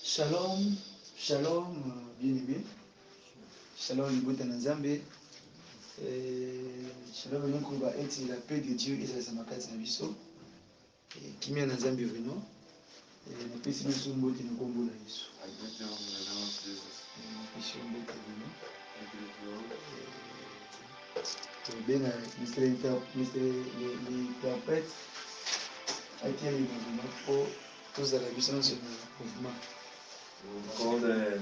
Shalom, shalom, bien-aimé. Shalom, Libota Nzambe. Shalom, Nyankuba, et la paix de Dieu, et ça m'a cassé un biseau. Qui m'a Nzambe vraiment. La paix, c'est notre mot qui nous combo là. Bien, l'interprète a été le mouvement pour tous à la puissance du mouvement. Call the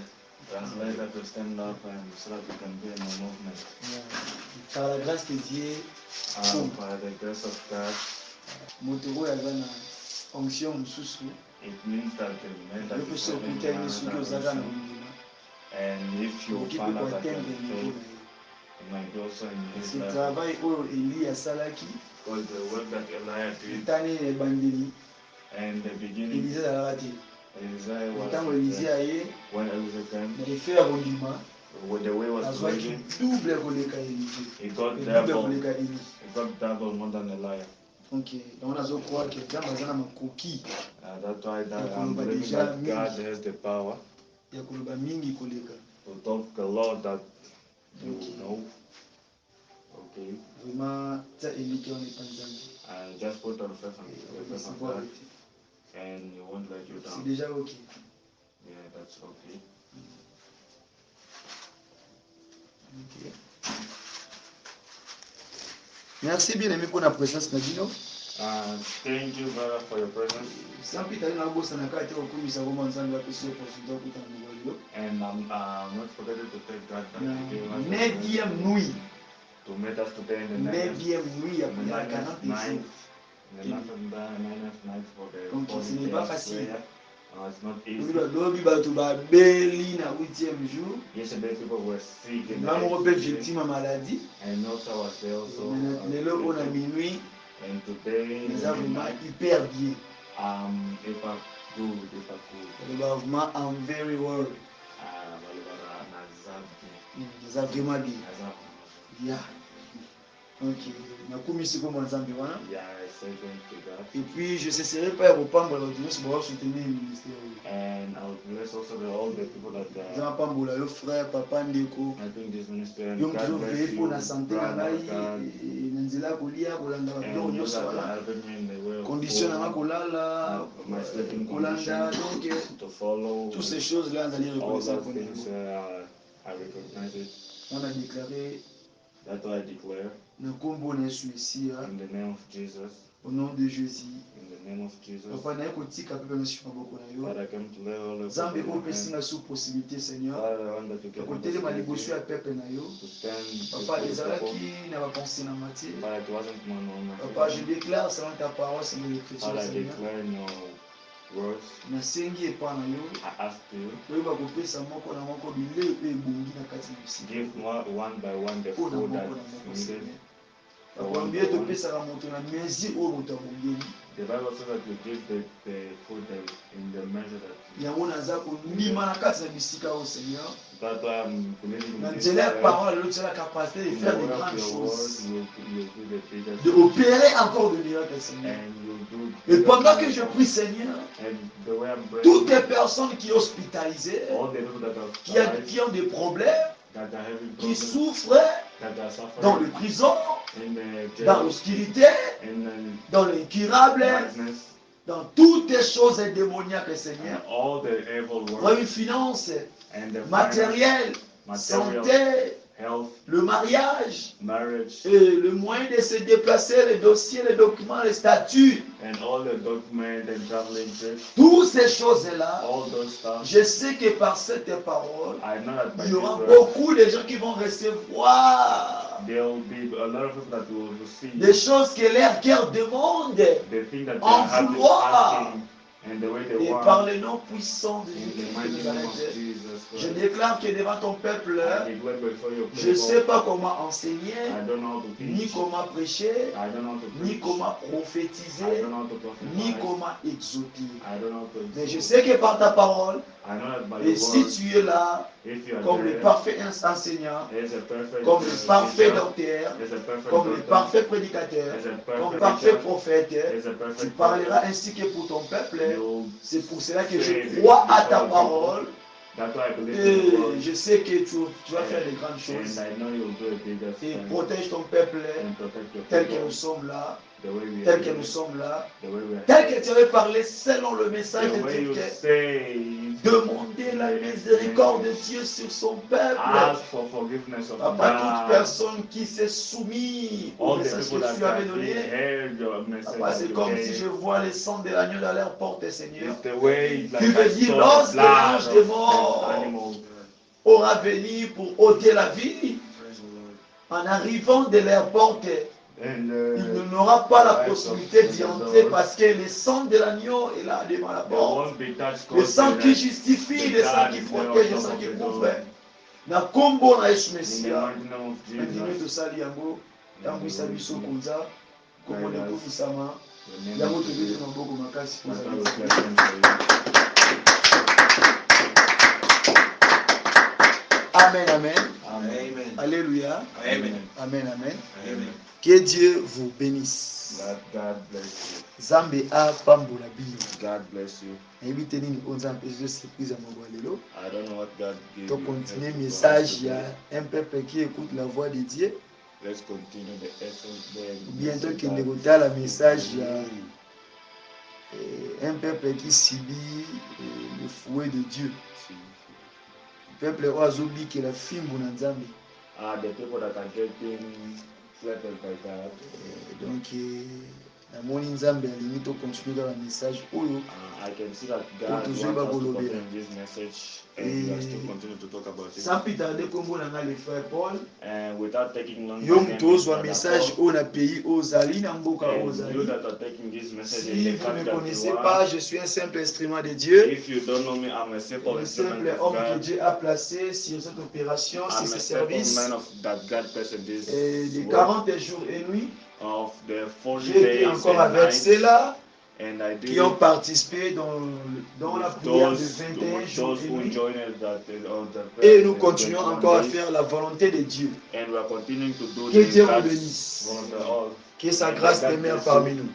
translator to stand up and so that we can be in the movement. Par la grâce de Dieu, By the grace of God, Motoro avait une onction sous it means that the men that peut is se having occulter one une sous another que Zaga n'a function. pas. And if you Qui peut find out that atteindre you le niveau. it might be also in his Ce level. travail où Eli a salaki, Because the work that Elijah did Tani et Bandeli, in the beginning, Elisa a raté. Isaiah was Tant Elisa a eu, when Elijah came, il a fait un bondiment. when the way was A soit qui closing, double collega Elisa. he got Double double collega Eli. more than Elijah. Donc, on a zo croire que dans ma zone coquille, That's why I'm believing that God has the power il y a koloba mingi collega. to talk a lot that you know. Okay. Vraiment, ça Eli qui on est pas Nzambe. And just put on faith C'est on bon, God and he won't let you c'est down. déjà ok. Yeah, that's okay. Ok. Merci bien aimé pour la présence Nadino. Thank you, brother, for your presence. Sans pita na bossa na kati okumisa ngoma Nzambe apesi opportunité okutana na lelo. And I'm not forgetting to thank God that He gave us the Neuvième grace nuit. to meet us today in the Neuvième nuit in the après ninth 40 night, jours. in the ninth night for the Donc, ce 40 n'est pas days facile. prayer. It's not easy. Lobi bato ba beli na 8e jour. Yesterday people were sick in the Na mo pe hospital, victime à maladie. and also was there also. Lelo on a minuit. And today, Nous avons vraiment hyper bien. if I good, if I could, Vraiment I'm very well. Nous avons vraiment bien. Yeah. Ok. Na kumisi comme Nzambe wana. Yeah, I say thank to God. Et puis je cesserai pas de pambola l'audience pour soutenir le ministère. And I would bless also all the people that Jean pambola yo frère papa ndeko. I think this ministry and Yo God mtu bless veille you, pour na santé na brother ngai God. na nzela kolia kolanda ba And biloko you nyonso that are wana. helping me in the way of Condition na kolala, my sleeping kolanda, condition, donc to follow toutes ces choses là, nous allons all reconnaître those pour things. nous. I recognize it. On a déclaré That's what I declare le combo de Messie in the name of Jesus. au nom de Jésus. In the name of Jesus. Papa na kotika pepe na shifa boko na yo. Father, I come to lay all the Zambe people in ope your singa hands. sous possibilité Seigneur. Father, I want that you get Côté ma liboso ya possibility pepe na yo. to stand Papa before the people. ezalaki na ba pensée na matière. Father, it wasn't my Papa, je thinking. déclare selon ta parole, Seigneur l'Écriture, Father, I Seigneur. declare no words. Nasengi epa na yo. I ask you, Koyeba kopesa moko na moko bilei pe ebongi na kati na bisika. give one by one the Mpo na food moko na that's moko needed. Seigneur. For one Bakwambie by one. topesaka moto na mesure oyo moto abongeli. The Bible says that you give the food in the measure that you Yango naza kondima na kati na bisika oyo Seigneur. That's why I'm believing Na in this nzela ya word. parole lelo tu as la capacité de In the faire de way of grandes your word, choses. you do the biggest De opérer encore de miracles Seigneur. and you do Et pendant que bigger je miracles. prie Seigneur, And the way I'm praying, toutes les personnes qui sont hospitalisées, all the people that are qui ont des problèmes, that are having qui problems, souffrent that are suffering dans les prisons, in the dans jail, l'obscurité, in the dans l'incurable, darkness, dans toutes les choses démoniaques, and Seigneur. all the evil Dans works une finance, and the matériel, material, santé, health, le mariage, marriage, et le moyen de se déplacer, les dossiers, les documents, les statuts, and all the documents and traveling trips, toutes ces choses-là, all those stuff. je sais que par cette parole, I know that by il y this aura word, beaucoup de gens qui vont recevoir there will be a lot of people that will receive des choses que leur cœur demande the thing that they en are having vouloir. asking and the way they Et want par le nom puissant de in the Jésus mighty de name of Nazareth, Jesus je Christ. déclare que devant ton peuple, I declare before your je ne people, sais pas comment enseigner, I don't know how to ni teach, comment prêcher, I don't know how to ni preach, comment I prophétiser, don't know how to ni prophesy, comment exhorter. I don't know how to Mais je exhort. sais que par ta parole, I know that by et your si word, tu es là, if you are comme le there, parfait enseignant, as a perfect comme le parfait teacher, docteur, as a perfect comme le doctor, parfait prédicateur, as a comme perfect parfait preacher, prophète, as a tu perfect parleras prophet, ainsi que pour ton peuple, you C'est pour cela que je crois à ta parole. That's why I believe in Et the word. je sais que tu vas faire de grandes choses. And I know you'll do a bigger Et thing. protège ton peuple And protect your tel que people nous sommes là. the way we Tel are que here, nous sommes là. the way we are Tel here. que tu avais parlé selon le message The de way Dieu. you Que say, demander la miséricorde de Dieu sur son peuple. ask for forgiveness of Papa, toute God. personne qui s'est soumise au All the message people que tu that avais have donné. heard your message Papa, c'est comme today, si je vois le sang de l'agneau dans leur porte, Seigneur. it's the way Tu like veux I dire, saw lorsque the blood l'ange des of morts an animal aura venu pour ôter la vie, en arrivant de leur porte, and il n'aura pas la the possibilité lights d'y of the entrer doors, parce que le sang de l'agneau est là devant la they porte. won't be touched Le sang qui because justifie, the le sang blood qui is there protège, on le sang top qui of the couvre. door. Na kombo na Yesu In the Mesia. mighty name of Ndimi Jesus, tosali yango, tambwisa biso konza, kombo guide us. nekumisama, The name yango of tobete Jesus. maboko makasi That's why kozali we nzambe. bless them for you. Amen, amen. Amen. Alléluia. Amen. Amen, amen. Amen. Que Dieu vous bénisse. God bless Zambe a pambola bino. you. God bless you. Nayebi te nini oza mpeza surprise ya moko ya lelo. I don't know what God gave To you. continuer for us message today. ya un peuple qui écoute la voix de Dieu. Let's continue the essence there. Bientôt qu'il ne kotala message ya un peuple qui subit le fouet de Dieu. Peuple oyo azobikela fimbu na Nzambe. The people that are getting flattered by God. Donc namoni Nzambe alingi to continuer kaka message oyo. I can see that God wants us to continue this message and we are still continue to talk about it. Sans plus tarder, kombo na nga le frère Paul. And without taking long Yo time, mutu ozwa message oyo na pays ozali na mboka and you ozali. that are taking this message Si in the vous ne me country connaissez that you pas, are, je suis un simple instrument de Dieu. if you don't know me, I'm a simple Un instrument simple of homme que God. Dieu a placé sur cette opération, sur I'm ce a simple service. man of that God placed this De work 40 jours et nuits, of the 40 j'ai été days encore and avec nights, ceux-là and I did qui ont it participé dans la with prière de those 21 jours et who nuits. joined that on the Et nous first continuons 21 encore à days, faire la volonté de Dieu. and we are continuing to do Que the Dieu vous God's bénisse. volunteer. Que sa grâce demeure parmi nous.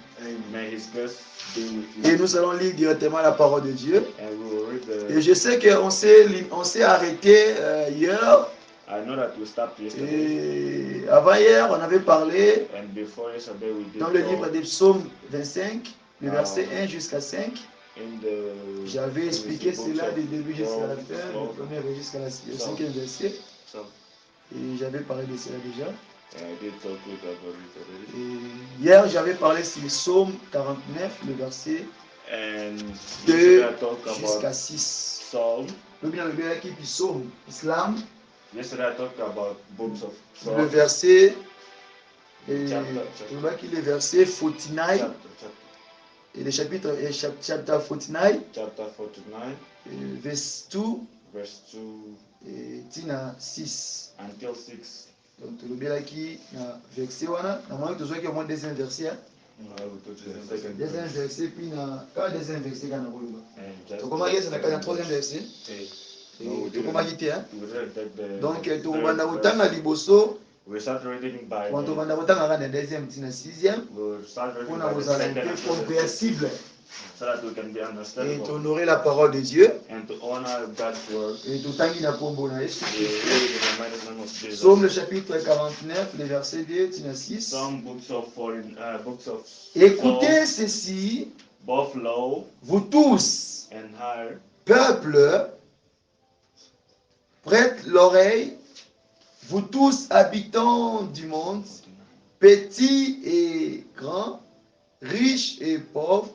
May His grace be with you. Et nous allons lire directement la parole de Dieu. And we will read Et je sais qu'on s'est arrêté hier. I know that we stopped yesterday. Et avant hier, on avait parlé And before yesterday we did dans le talk livre des psaumes 25, le verset 1 jusqu'à 5. in the J'avais expliqué book cela of du début jusqu'à la Psalms, fin, du premier jusqu'à le cinquième verset. So, Et j'avais parlé de cela déjà. I did talk with about it already. Et hier, j'avais parlé sur le psaume 49, le verset And 2 yesterday I talked jusqu'à about 6. Psalm. Le bien le bien qui est psaume, islam, Yesterday I talked about books of le Psalm. verset, Chapter. le verset 49, Chapter. et le chapitre, chapter 49, Chapter 49, verse 2, verse 2 et tina 6. until 6. Donc, tolobelaki na verset wana, normalement tozwaki au moins deuxième verset. I will touch the second Deuxième verse. verset, puis na quand deuxième verset kana koloba. And just Tokomaki the c'est na second troisième verse. verset. Hey. Et No, we didn't. tokomaki te hein. We didn't take the Donc third tokobanda verse. kotanga liboso, We start reading by quand the, tokobanda kotanga na deuxième tina sixième, we'll start reading mpona by the kozala second un peu and third verse, compréhensible so that we can be et understandable honorer la parole de Dieu. and to honor God's word. Et totangi na kombo na Yesu We Christ. read in the mighty name of Jesus. Psaume le chapitre 49, le verset 2, tina 6. Some books of foreign, books of Écoutez Psalms, ceci, both low vous tous, and high. peuple, prête l'oreille, vous tous habitants du monde, petits et grands, riches et pauvres,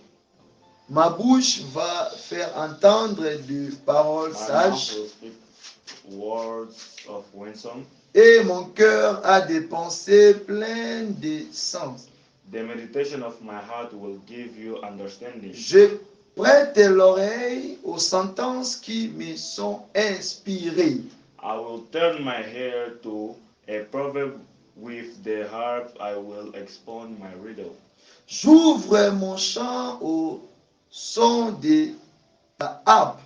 ma bouche va faire entendre des paroles My mouth sages will speak words of wisdom. et mon cœur a des pensées pleines de sens. The meditation of my heart will give you understanding. Je prête l'oreille aux sentences qui me sont inspirées. I will turn my ear to a proverb. With the harp I will expound my riddle. J'ouvre mon chant au son de la harpe.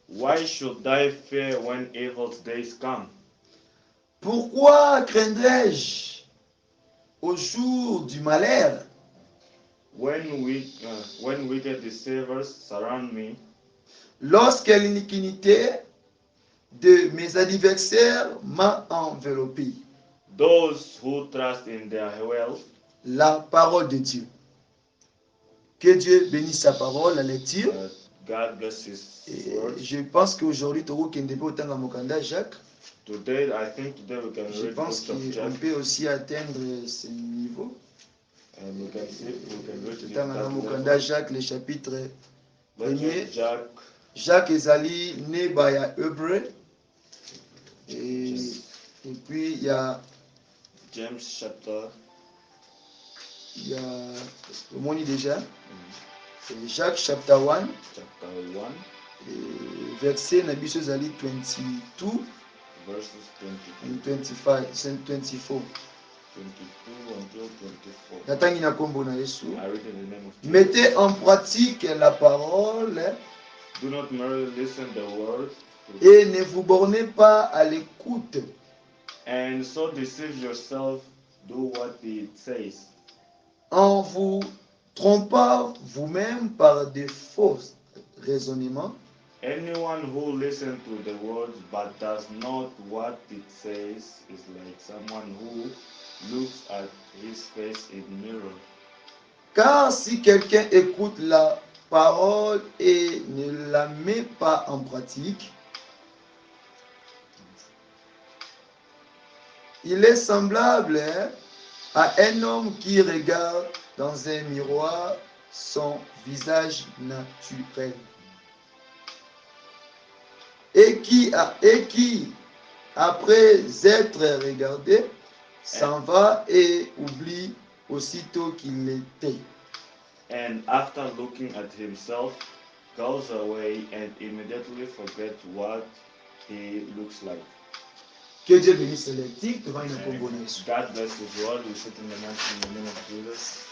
Why should I fear when evil days come? Pourquoi craindrais-je au jour du malheur? When wicked deceivers surround me, lorsque l'iniquité de mes adversaires m'a enveloppé. those who trust in their wealth, La parole de Dieu. Que Dieu bénisse sa parole, la lecture. God bless His Et words. je pense qu'aujourd'hui, Toro Kendebe Otanga Mokanda Jacques, Today, I think today we can je read pense books of qu'on Jack, peut aussi atteindre ce niveau. and we can see we can read it Otanga that Mokanda level. Jacques, le chapitre Let's premier. read Jack, Jacques Ezali, né by Hébreu. Et puis il y a James chapter. le moni déjà. Et Jacques chapter 1. Chapter 1, Et verset Nabiso Zali 22 verses 22, and 25, 24. 22 until 24. Natangi na kombo na Yesu. I read in the name of Jesus. Mettez en pratique la parole Do not merely listen the word et ne vous bornez pas à l'écoute and so deceive yourself. Do what it says, en vous trompant vous-même par des faux raisonnements. anyone who listens to the words but does not what it says is like someone who looks at his face in mirror. Car si quelqu'un écoute la parole et ne la met pas en pratique, il est semblable à un homme qui regarde dans un miroir son visage naturel et qui, après être regardé, s'en va et oublie aussitôt qu'il était. And after looking at himself, goes away and immediately forgets what he looks like. Que Dieu bénisse les lectures devant une combo na Yesu. God bless His word. We sit in the name of Jesus.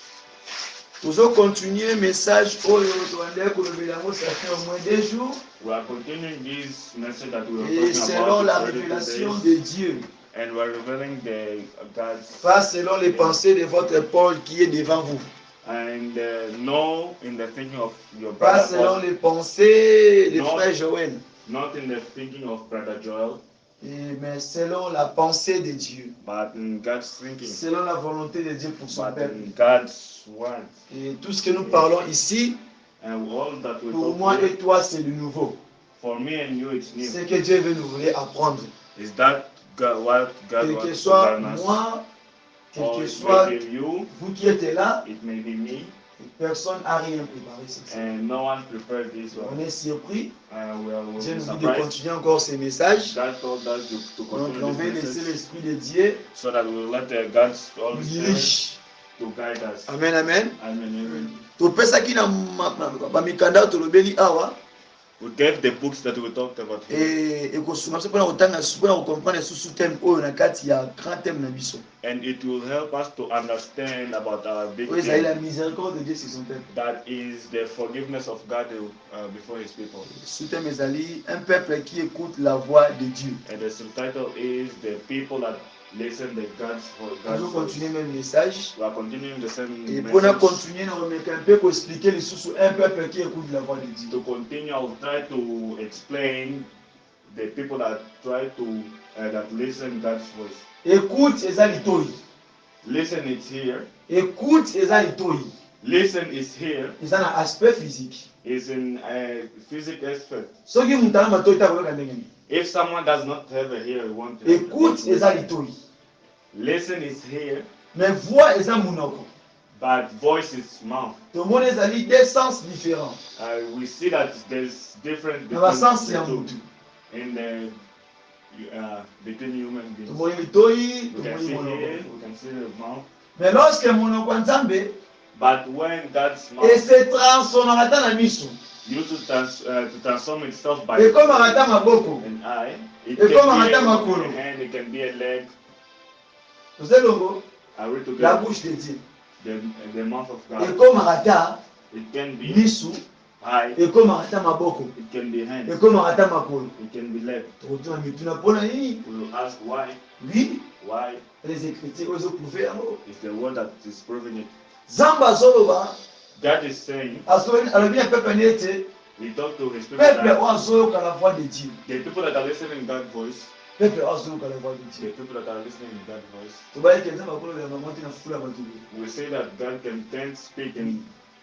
Toujours continuer message oyo toandai kolobela yango ça fait au moins 2 jours We are continuing this message that we were et talking selon la about 32 révélation de days, Dieu, and we are revealing the God's pas selon les pensées de votre Paul qui est devant vous, and no in the thinking of your pas brother selon Paul, les pensées de Non. frère Joël, not in the thinking of brother Joel, mais selon la pensée de Dieu, but in God's thinking, selon la volonté de Dieu pour son but peuple. in God's word. Et tout ce que nous parlons ici, And all that we pour talk moi here, et toi, c'est le nouveau. for me and you, it's new. Ce que Dieu veut nous voulait apprendre. Is that God, what God Quel que wants to soit learn us? moi, quel Or que it soit may be you, vous qui êtes là, it may be me, personne n'a rien préparé. C'est ça. and no one prepared this On one. est surpris. We'll Dieu be nous dit de surprised. continuer encore ces messages. God told us to Donc continue on this veut laisser message l'Esprit de Dieu so that we'll let God's Holy nous Spirit dirige. to guide us. Amen, amen. Amen. topesaki na bamikanda tolobeli awa We gave the books that we talked about here, ekosunga biso mpona kotanga mpona kocomprendre susu thème oyo na kati ya grand thème na biso and it will help us to understand about our big oyo ezali la thing, miséricorde de Dieu sur son peuple. that is the forgiveness of God before His people. Sous thème ezali un peuple qui écoute la voix de Dieu. And the subtitle is the people that listen to God's Toujours voice. continuer même message. We are continuing the same Et pour nous message. continuer, nous remettons un peu pour expliquer les sous un peuple qui écoute la voix de Dieu. To continue, I will try to explain the people that try to that listen God's voice. Écoute ezali toi. Listen, it's here. Écoute ezali toi. Listen is here. Eza na aspect physique. Is in physical aspect. Soki mutana matoi ta koyoka ndenge nini? If someone does not have a ear, want to. Écoute ezali toi. Listen is here. Mais voix eza munoko. But voice is mouth. Tomoni ezali deux sens différents. We see that there's different Na basansi ya between mutu. in the between human beings. Tomoni litoi, We can tomoni see here, monoko. we can see the mouth. Mais lorsque monoko ya Nzambe But when God's mouth ese transformaka ta na miso, used to transform itself by ekomaka ta maboko, an eye, it Et can comme be un makolo. a hand, it can be a leg. tozelongo I read la together bouche de Dieu. the mouth of God. Ekomaka ta It can be miso, eye, ekomaka ta maboko, it can be hand, ekomaka ta makolo. it can be leg. Tokotuna mituna mpona nini? We will ask why. Oui, Why les écritures oyo ezoprouve yango. is the word that is proving it. Nzambe azoloba God is saying, Alors bien peuple n'était He talked to His people peuple that oiseau qu'à la voix de Dieu. the people that are listening God's voice, Peuple oiseau qu'à la voix de the Dieu. people that are listening God's voice, Tu vois que ça va prendre la maman qui n'a fou la voiture. we say that God can then speak in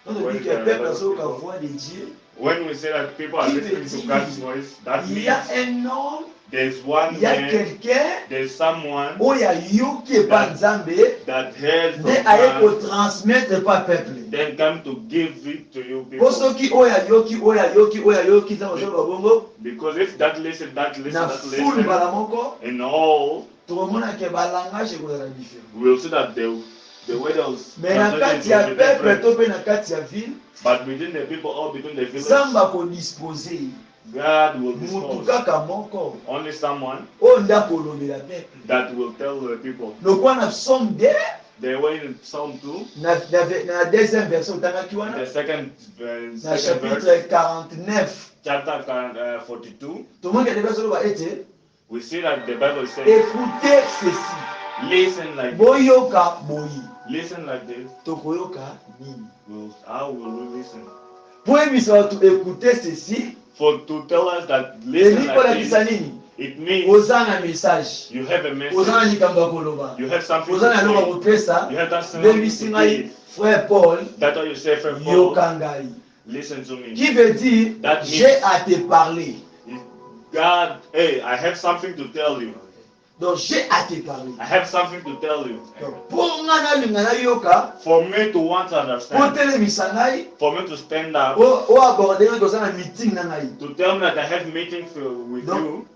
On dit when que there are a peuple lot oiseau of qu'à la people. voix de Dieu. When we say that people are Qui veut listening to dire, God's voice, that il y a means un homme, there's one il y a man, quelqu'un there's someone où il y a yo qui est pas Nzambe, that hears de from aye ko God, transmettre pas peuple. then come to give it to you Pour ceux people. qui oya yoki ça va faire bongo. Because if that listen, Na full bala moko, and all, tout le monde a que ba langage ko la différent. we'll see that the way that was Mais na kati ya translated will be peuple different. to pe na kati ya ville, But within the people, all between the village, samba ko disposer. God will Mutu dispose kaka moko. only someone O ndako lobela peuple. that will tell the people. Donc on a somme de They were in Psalm 2, na deuxième version tangaki the wana. second Na verse, chapitre 49. chapter 42. Tout le monde a déjà solo ba ete. We see that the Bible says, Écoutez ceci. listen like this. Boyoka boyi. Listen like this. Tokoyoka nini. How will we listen? Pour écouter ceci, For to tell us that et listen Nicolas like this, Kisanini, it means ozana message, you have a ozana message, likambo koloba, you have something to ozana loba say, kopesa, you have that de something to bisingai give. frère Paul, That's why you say, friend Paul, yokangai, listen to me. qui veut dire That j'ai means- à te parler. God, hey, I have something to tell you. Donc j'ai à te parler. I have something to tell you. Donc pour ngana lingana yoka, For me to want to pour understand, telemisa ngai, for me to stand up, o aborder ngai kozana meeting na ngai. to tell me that I have meetings with Donc, you,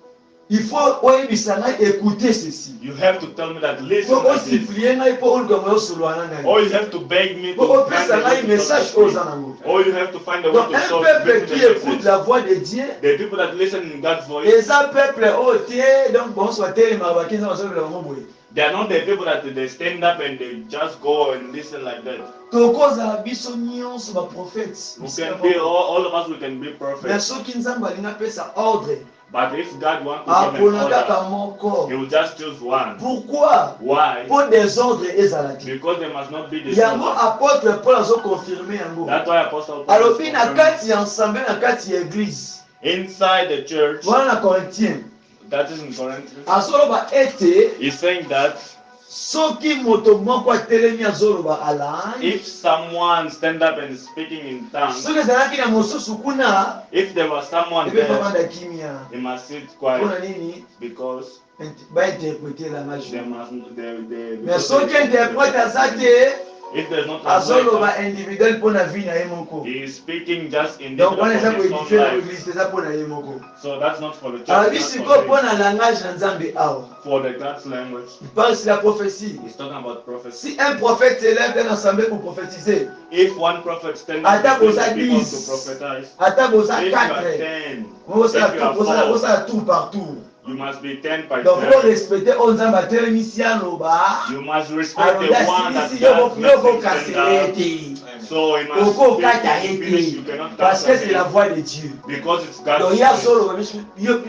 il faut oyebisa ngai écouter ceci. you have to tell me that Il listen faut like this. osiplie ngai po oluka osoloana ngai. Or you have to beg me to Pour find opesa a way ngai to message talk oza to me. nango. Or you have to find a way Donc to un solve peuple qui écoute message. la voix de Dieu, The people that listen in God's voice, eza peuple oyo te donc bon soit telemaka bakinza basobela bango boye. they are not the people that they stand up and they just go and listen like that. tokozala biso nyonso baprofete. We can be, all of us, we can be Mais perfect. soki nzambe alingi apesa ordre, But if God wants to give apona an kaka order, moko. He will just choose one. Pourquoi? Why? Po désordre ezala te. Because there must not be the Yango apôtre Paul azoconfirme yango. That's why Apostle Paul alobi is na confirming. kati ya ensemble na kati ya église Inside the church, wana na Corinthiens that is in Corinthians, azoloba ete he's saying that soki moto moko atelemi azoloba alange, if someone stand up and speaking in tongues, soki ezalaki na mosusu kuna if there was someone ebe there, pavanda kimia he must sit mpona quiet nini because bainterprete langage. they must. Mais soki interprete aza te If there's not azoloba translation, individuel mpona vie na ye moko. he is speaking just in Donc wana eza his own koedifie na life. église eza mpona ye moko. So that's not for the church. alobi That's sikoyo for, mpona langage na nzambe awa for the God's language. il parle sur la prophétie. He's talking about prophecy. Si un prophète s'élève dans l'assemblée pour prophétiser, If one prophet stands Ata up and boza people 10. to prophesize, ata boza if you are 4, 10, if you are 4, osala tour par tour. you must be 10 by Donc faut 10. respecter oyo nzambe atelemisi aloba You must respect the alobi one that asilisi God makes him yokokasele stand te up. So you must okokata finish, ye you te cannot parce que c'est la cancel voix de Dieu. because it's Donc God's ye voice. azoloba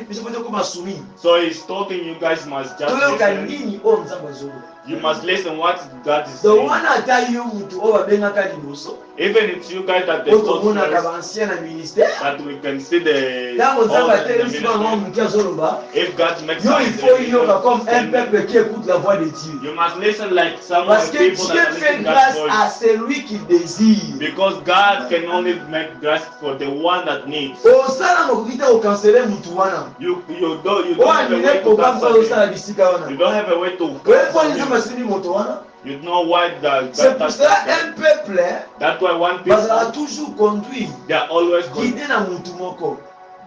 biso fote koma soumis So he's talking, you guys must just toyoka listen. nini oyo nzambe azoloba. You must listen what God is Donc saying. wana ata yo mutu oyo babengaka liboso Even it's you guys that they oyo told tomonaka first, baancien na ministère that we can see the ntango nzambe all the atelemisi bango ministry. moke azoloba If God makes yo il faut something, yoka comme un then peuple qui écoute la voix de Dieu. you must listen like some Parce of the que people Dieu that are fait listening God's grâce voice. à celui qui désire. Because God can only make grace for the one that needs. osala mokoki te kokansele mutu wana You don't oyo have a way andile to programme oyo cancel osala him. bisika You wana don't have a way to oyeponi cancel nzambe him. asili moto wana. You know why C'est pour cela un that peuple that's why one bazala people toujours conduit they are always guide na mutu moko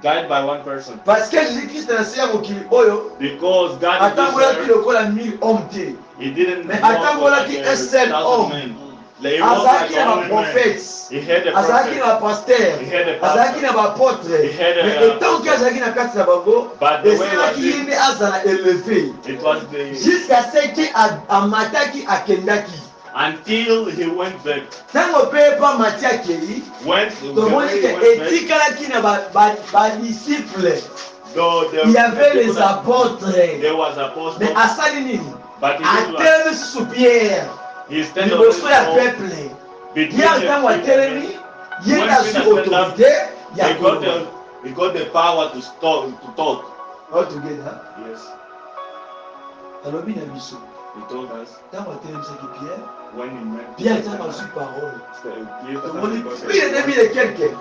guided by one person. parce que jésus-christ na se ya mokili oyo Because God is atambolaki there, lokola 1000 homme te He didn't Mais walk atambolaki like un a seul 1,000 homme. men. Like, he walked azalaki like na only man. baprophète He had a azalaki na prophet. bapaster He had a pastor. azalaki na baapôtre He had a mais etant ke apostle. azalaki na kati na bango But the way esalaki was ye it, nde azala élevé it was the jusqu'à ce ke amataki akendaki until he went back. ntango mpe epa mati akei Went the tomoni way he ke went back. etikalaki na badisciple Though il y avait the people les that- apôtres there was mais apostles, asali nini but he did what? atelemi susu pierre He stand on his liboso ya own peuple between ye ntango the atelemi ye when nazwi Peter stand up, autorité ya he got koloba. he got the power to talk. All together Yes, alobi na biso he told us ntango atelemisaki Pierre when he met Pierre ntango azwi parole Peter tomoni got plus de 2000 et quelques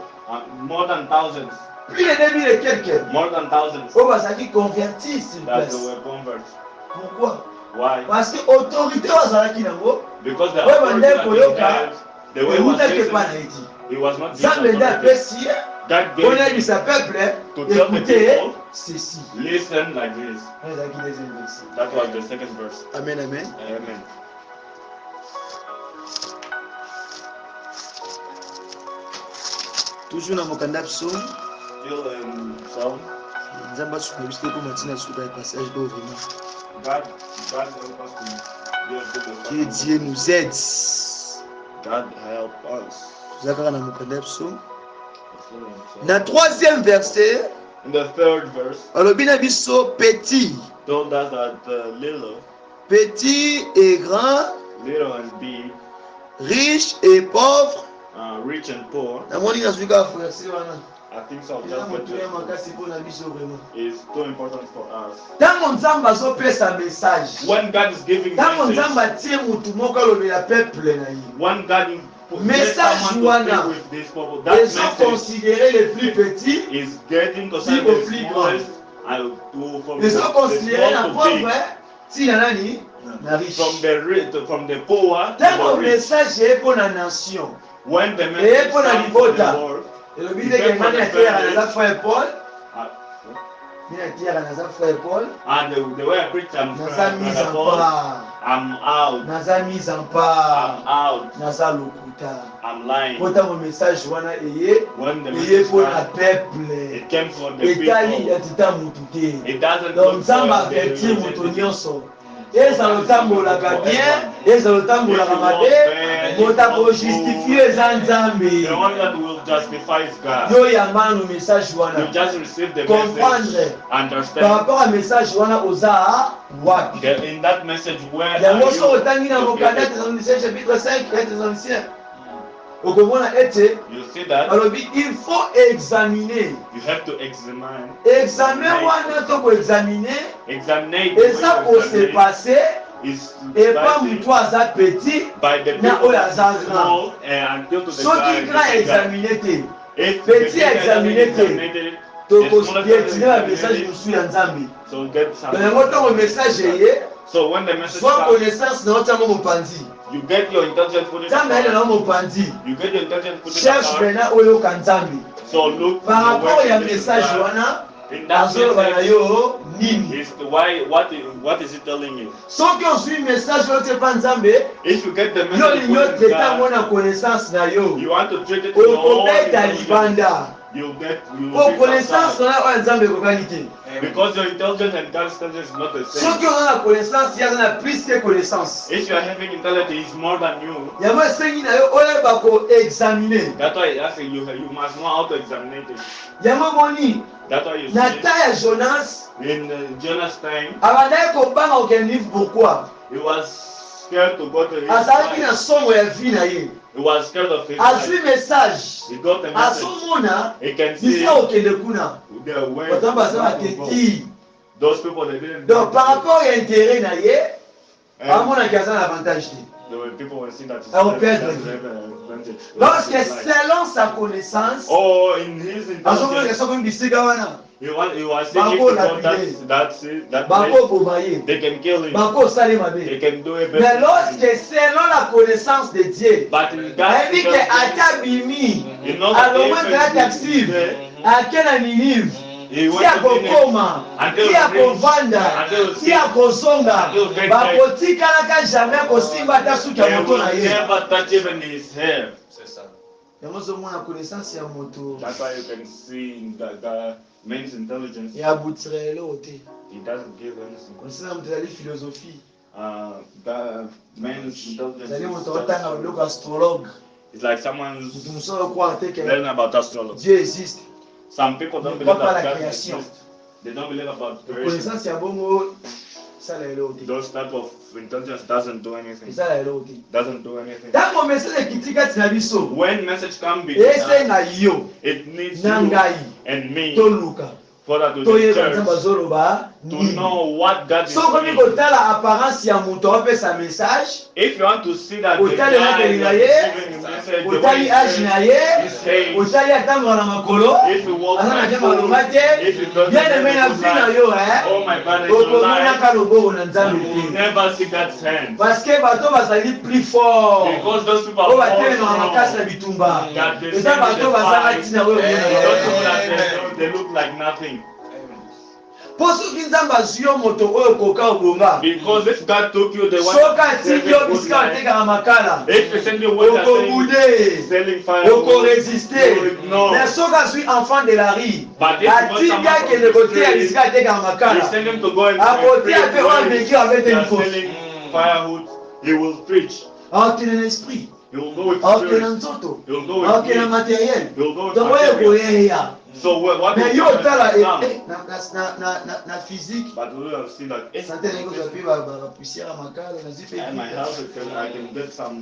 more than thousands, plus de 2000 et quelques more than thousands oyo bazalaki convertis sur that place. were converts. Pourquoi? Why? Parce que autorité oyo azalaki nango Because the oyo authority bandeki that he koyoka had, the way he was eutaki epai na listening, eti he was not nzambe nde disobedient. apesi ye God mpo gave him nayebisa peuple to tell the écoutez people, ceci. listen like this. Oyo ezalaki deuxième verset. That was the second verse. Amen, amen. Amen. toujours na mokanda biso Still in Psalm, nzambe asuka biso te mpo matina asuka ya passage do vraiment God help us to be a good que Dieu nous aide. God help us. toza kaka na mokanda biso Still in Psalm. na troisième verset In the third verse, alobi na biso petit told us that little et grand, and big, riche et pauvre. rich and poor, namoni nazwi kaka verset wana I think so. eza motuya makasi mpo na biso vraiment Is too important for us. ntango nzambe azopesa message When God is giving ntango nzambe message, atie motu moko alobela peuple na ye when God Message gets someone to wana, speak with this people, that ils sont message considérés les plus petits, is getting considered People the flee smallest and to from ils sont considérés la the small to pauvre big, si na nani na riche from the poor ntango to the rich. message eye mpo na nation When the eye message mpo na comes from the libota Lord, elobi ndenge nga nateyaka naza frère Paul uh, mi nateyaka naza frère Paul and the way I preach, I'm naza mise Brother en Paul, part I'm out, naza mise en part I'm out, naza lokuta I'm lying. mpo ntango message wana eye When the eye message mpo na comes, peuple it came from the etali people. etita motu te It doesn't donc look nzambe for the avertir moto identity. nyonso ezala otambolaka bien ezala otambolaka mabe moto akojustifie eza nzambe The one that will justify is God. yo yambana message You wana just receive the comprendre message, par understand. rapport à message wana oza wapi In that message, where yango are so otangi na you mokanda located? Thessaloniciens chapitre 5 ya Thessaloniciens okomona ete You see that? balobi il faut examiner You have to examine. examen wana to koexamine Examine eza kose passe is epa moto aza petit by the na people oyo that aza is grand small and until to the soki grand guy. examine te If petit the guy examine doesn't te examine it, tokopiétine ba message mosusu ya nzambe so get some. yango ntango message eye So when the message soit comes, connaissance na otiango mopanzi you get your intelligence put it nzambe ayele nango mopanzi You get your intelligence put it cherche apart. mpena oyoka nzambe So look par the rapport way ya to listen to message God. wana In that azoloba na message yo nini is what is it telling you? soki ozwi message oyo te mpa nzambe If you get the yo message lingi put in otreta ngo God, na connaissance na yo you want to treat it with all okobeta intelligence. libanda You po will connaissance na oyo nzambe ekokani te because your intelligence and God's intelligence is not the same. soki oza na connaissance ye aza na plus que connaissance If you are having intelligence, he's more than you. yango esengi na yo oyeba koexamine That's why I say you must know how to examine it. yango moni That's why you na see ta ya jonas in Jonah's time, abandaki kobanga kokende livre pourquoi he was scared to go to his azalaki na life. somo ya vi na ye He was scared of his azwi life. message He got the message. azomona He can see bisika kokende kuna the way bato baza God will go. bateti Those people they didn't. donc par rapport ya intérêt na ye And amonaki aza na avantage te the people will see that he's I will that pay he the doesn't bill. have an advantage. parce que His life. selon sa connaissance Oh, in his azomonaka intelligence, soki bisika wana he was Bako thinking to go lapide. that bako place. boma ye They can kill him. bako osali They mabe can do a mais better. lorsque selon la connaissance de Dieu But in God's ayebi ke intelligence, ata bimi you know that alongwe even kaka active ake na ninive he ti went to Nineveh akokoma until ti akovanda until ti akozonga until great bakotikalaka jamais kosimba ata suki ya They moto will na ye never touch even his hair. yango ozomona connaissance ya moto That's why you can see the man's intelligence. ya abutira eloko te He doesn't give anything. kosala moto ezali philosophie The man's intelligence ezali is moto otanga biloko astrologue it's like someone's moto mosusu okokwaka te ke learning about astrology. Dieu existe Some people don't Ne believe croient pas that la God création. exists. They don't believe about creation. connaissance ya bongo Ça, la hello. Those type of intelligence doesn't do anything. Ça, la hello. Doesn't do anything. Dans mon message qui dit que tu biso. When message can be Ese na yo. it needs you Nangai. and me To Luka. for that to To the ye church banza bazoloba. to know what God is So comme saying. il la apparence ya muto ape sa message. If you want to see that the Otali na guy kelinaye. that is giving the message, the way Otali he age na ye. he's saying, Otali atango na makolo. if you walk Aza na my jema foot, lomate. if you don't Bien aimé na vie na yo oh my God, okomona ka loboko na you nzambe will te. never see God's hand. Parce que bato bazali plus fort. Because those people O are batelema na more makasi na strong. bitumba. That they Eza bato bazala ntina oyo Those people mona. that they look like nothing. Po soki nzambe azwi yo moto oyo koka obonga. Because if God took you the one Soki atiki yo bisika batekaka makala. if you send you what you're saying, Okobude. selling fire, Okorésiste. no. Mais soki azwi enfant de la rue. But if you want Atingi someone from akende the koteya street, bisika atekaka you makala. send him to go and Akoteya mpe oyo ameki avec they une are force. selling firewood, he will preach. Akende na esprit. He will go with Akende na spirit. nzoto. He will go with Akende na spirit. matériel. He will go with Donc oyo material. koyeya. So what Mais is yo the tala message now? na physique. But we have seen that if Santé na ngoza pe ba poussière makala na zipe. at my house I can get some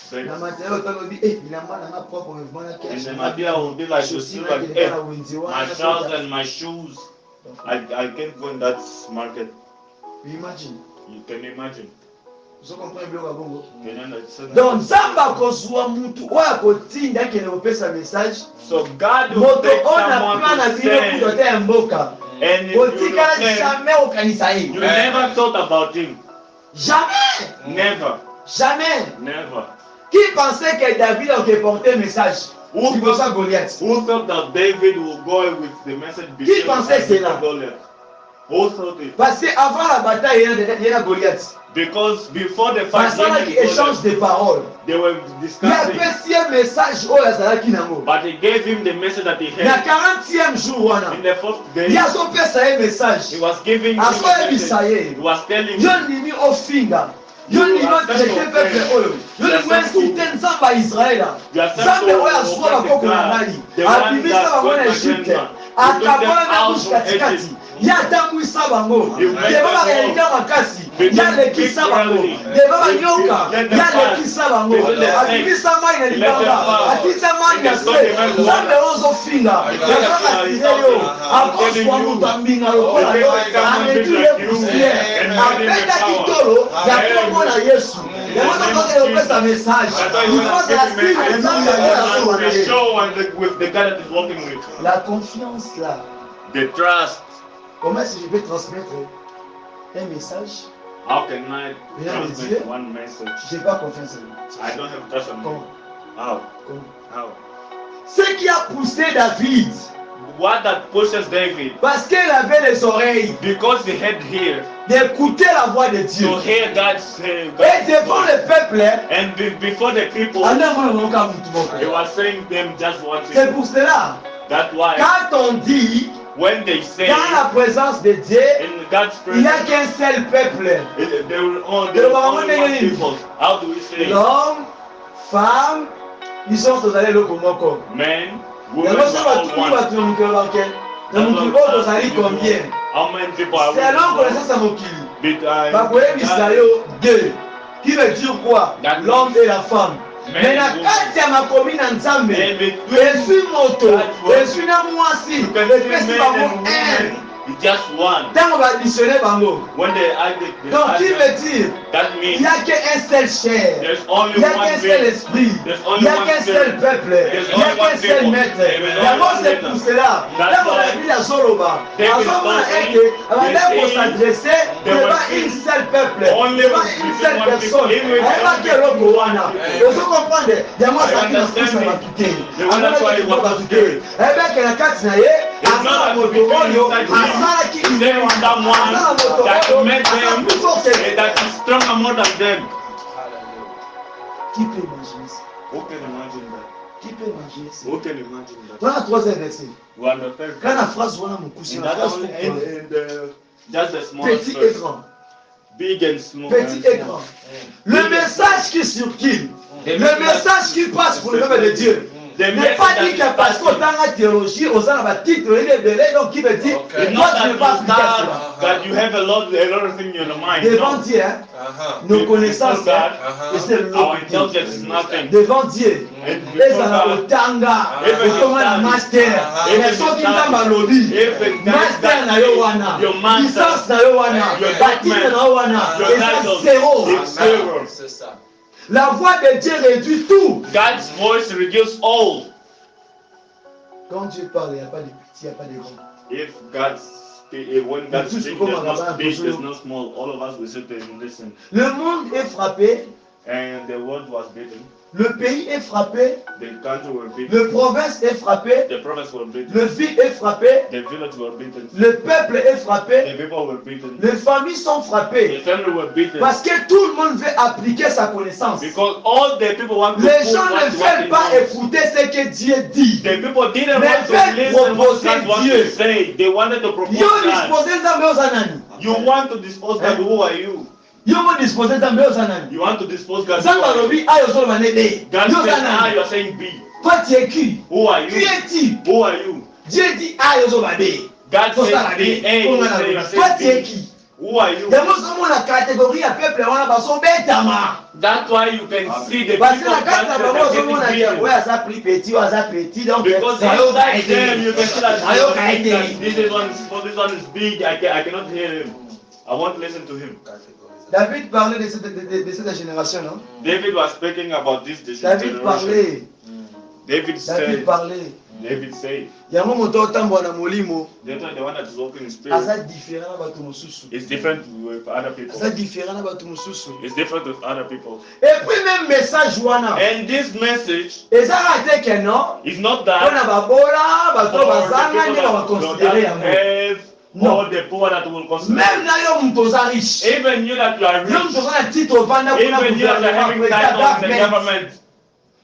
bread. Na matériel tala bi bilamba na ma propre mouvement na And cash. then my dear will be like to see like my trousers and my shoes. I can't go in that market. Imagine. You can imagine. Vous comprenez bien la bongo. Can you understand? Donc nzamba kozwa mutu oyo akotinda kende kopesa message. So God will Moto take ona someone plan na to bino kuto send, te ya mboka. and if you Kotikala don't jamais okanisa ye. you never thought about him. Jamais. Never. Jamais. Never. Qui pensait que David aurait porté message? Who Qui pensait à Goliath? Who thought that David will go with the message Qui pensait cela? Goliath? Who thought it? Parce que avant la bataille, il y a Goliath. Because before the fight, Parce qu'il échange de paroles. they were Il a discussing. fait un message au Lazaraki Nango. But he gave him the message that he Il y a had. 40e jour. In the first day, Il y a son père, ça un message. he was giving him À the soi, il message. He was telling Yo him, nimi ofinga. Yo nimi traité peuple oyo. Yo nimi incité nzambe ya Israël. Nzambe oyo azwa bakoko na ngai. Abimisa bango na Egypte. Akabola na bouche katikati. Ya tambwisa bango. Deba bakelika makasi. Ya lekisa bango. Deba banyoka. Ya lekisa bango. Abimisa mai na libanga. Atisa mai na se. Nzambe ozofinga. Nzambe atire yo. Akoswa mutu ambinga lokola yo. Ametule poussière. Apenda kitolo. Ya kombo na Yesu. Yango tokoke kopesa message. Il faut la suivre. Nzambe akola the show and with the guy that is working with. La confiance là. The trust. Comment est-ce que je peux transmettre un message? How can I Rien me transmit dire. one message? Je n'ai pas confiance en lui. I don't have trust on Comment? him. How? Comment? How? Ce qui a poussé David, What that pushes David? parce qu'il avait les oreilles Because he had here d'écouter la voix de Dieu. to hear God say, Et devant le peuple, and before the people, he was saying them just one c'est thing. pour cela, That's why quand on dit when they say dans la présence de Dieu, in God's il n'y a presence, qu'un seul peuple. there will only one people. How do we say? L'homme, femme, ils sont tous allés le komoko. Men, women, Yango so are all batuli one. bato na mokili banke. Na mokili oyo tozali combien? How many people are Selon we? connaissance ya mokili. Because bakoyebisa yo deux qui veut dire quoi? L'homme et la femme. Mais na kati ya makomi na nzambe ezwi moto ezwi na mwasi epesi bango un just one. ntango baadditionne bango. When they add it, Donc qui veut dire that il means n'y a qu'un seul chair, there's only il n'y a one qu'un seul being. esprit, There's il only n'y a one qu'un spirit. seul peuple, There's il n'y a only qu'un one seul people. maître. There's only D'abord one c'est maître. pour cela. That's Ntango why David azoloba David azomona is ete abandaki saying, kosadresse they devant were une seule peuple, only devant une between seule one personne. people, even Ayebaki one eloko wana. people. Ozo comprendre yango azalaki na understand kusa me. bato te. They were not why he was bato not te. scared. Ayebaki na kati na ye It's aza not na that moto between oyo inside him. asalaki There is someone aza na moto that oyo made them aza plus fort que lui. that is stronger more than them. Qui peut imaginer ça? Who can imagine that? Qui peut imaginer ça? Who can imagine that? Voilà troisième verset. We understand. Quand la phrase voilà mon cousin, In la that phrase only tout in the just the small petit et grand, big and small. petit et grand. Le message qui circule, le message qui passe pour le peuple de Dieu, n'est pas dit que parce qu'on a la théologie, on a la titre, donc qui veut dire, It's toi not tu that ne you pas appliquer start, cela. that you have a lot of things in your mind. Devant No. Dieu, nos connaissances, that c'est our l'autre. intelligence is nothing. Devant Dieu, les gens au tanga, au master, mais ceux qui ont ma lobby, master na yo wana, licence na yo wana, baptême na yo wana, et ça zéro. C'est ça. La voix de Dieu réduit tout. God's voice reduces all. Quand Dieu parle, il n'y a pas de petit, il n'y a pas de grand. If when God speaks, there's no big, there's no small. All of us will sit there and listen. Le monde est frappé, And the world was beaten. le pays est frappé, The country were beaten. le province est frappé, The prophets were beaten. le ville est frappé, The village were beaten. le peuple est frappé, The people were beaten. les familles sont The frappées. family were beaten. Parce que tout le monde veut appliquer sa connaissance. Because all the people want to Les put gens what ne they veulent pas know. écouter ce que Dieu dit. The people didn't Mais want to veulent listen what proposer God wanted Dieu. to say. They wanted to propose Yo God. disposé nzambe ozanani. You want to dispose God. Who are you? Yo mo disposé nzambe ozanani. You want to dispose God. Nzambe alobi ayo ozoloba ne de. God Yo says, you ozanani. are saying B. Toi tu es qui? Who are Qui you? es-tu? Who are you? Dieu dit ayo ozoloba de. God Toi says B. A. You say you are toi tu es saying B. qui? Who are you? Yango ozomona catégorie ya peuple wana bazobetama. That's why you can see the Parce que people na kati na bango ozomona that ke getting oyo aza plus petit oyo aza petit donc because nayoka inside them you ete can see that nayoka ete. this one is big. I cannot hear him. I want to listen to him. David parlait de cette génération, non? David was speaking about this David generation. parlait. David David said. parlait. David said. Yango moto otambola na molimo That's why the one that is walking in spirit aza différent na bato mosusu. is different with other people. Aza différent na bato mosusu. It's different with other people. Et puis même message wana And this message ezaka te ke non is not mpona that babola bato for bazanga the nde people bakonsidere that yango. have No. or the poor that will consider. Même na yo moto oza riche. Even you that you are Yo rich. moto oza na titre ovanda kuna Even you that are having gouvernement titles in the président government.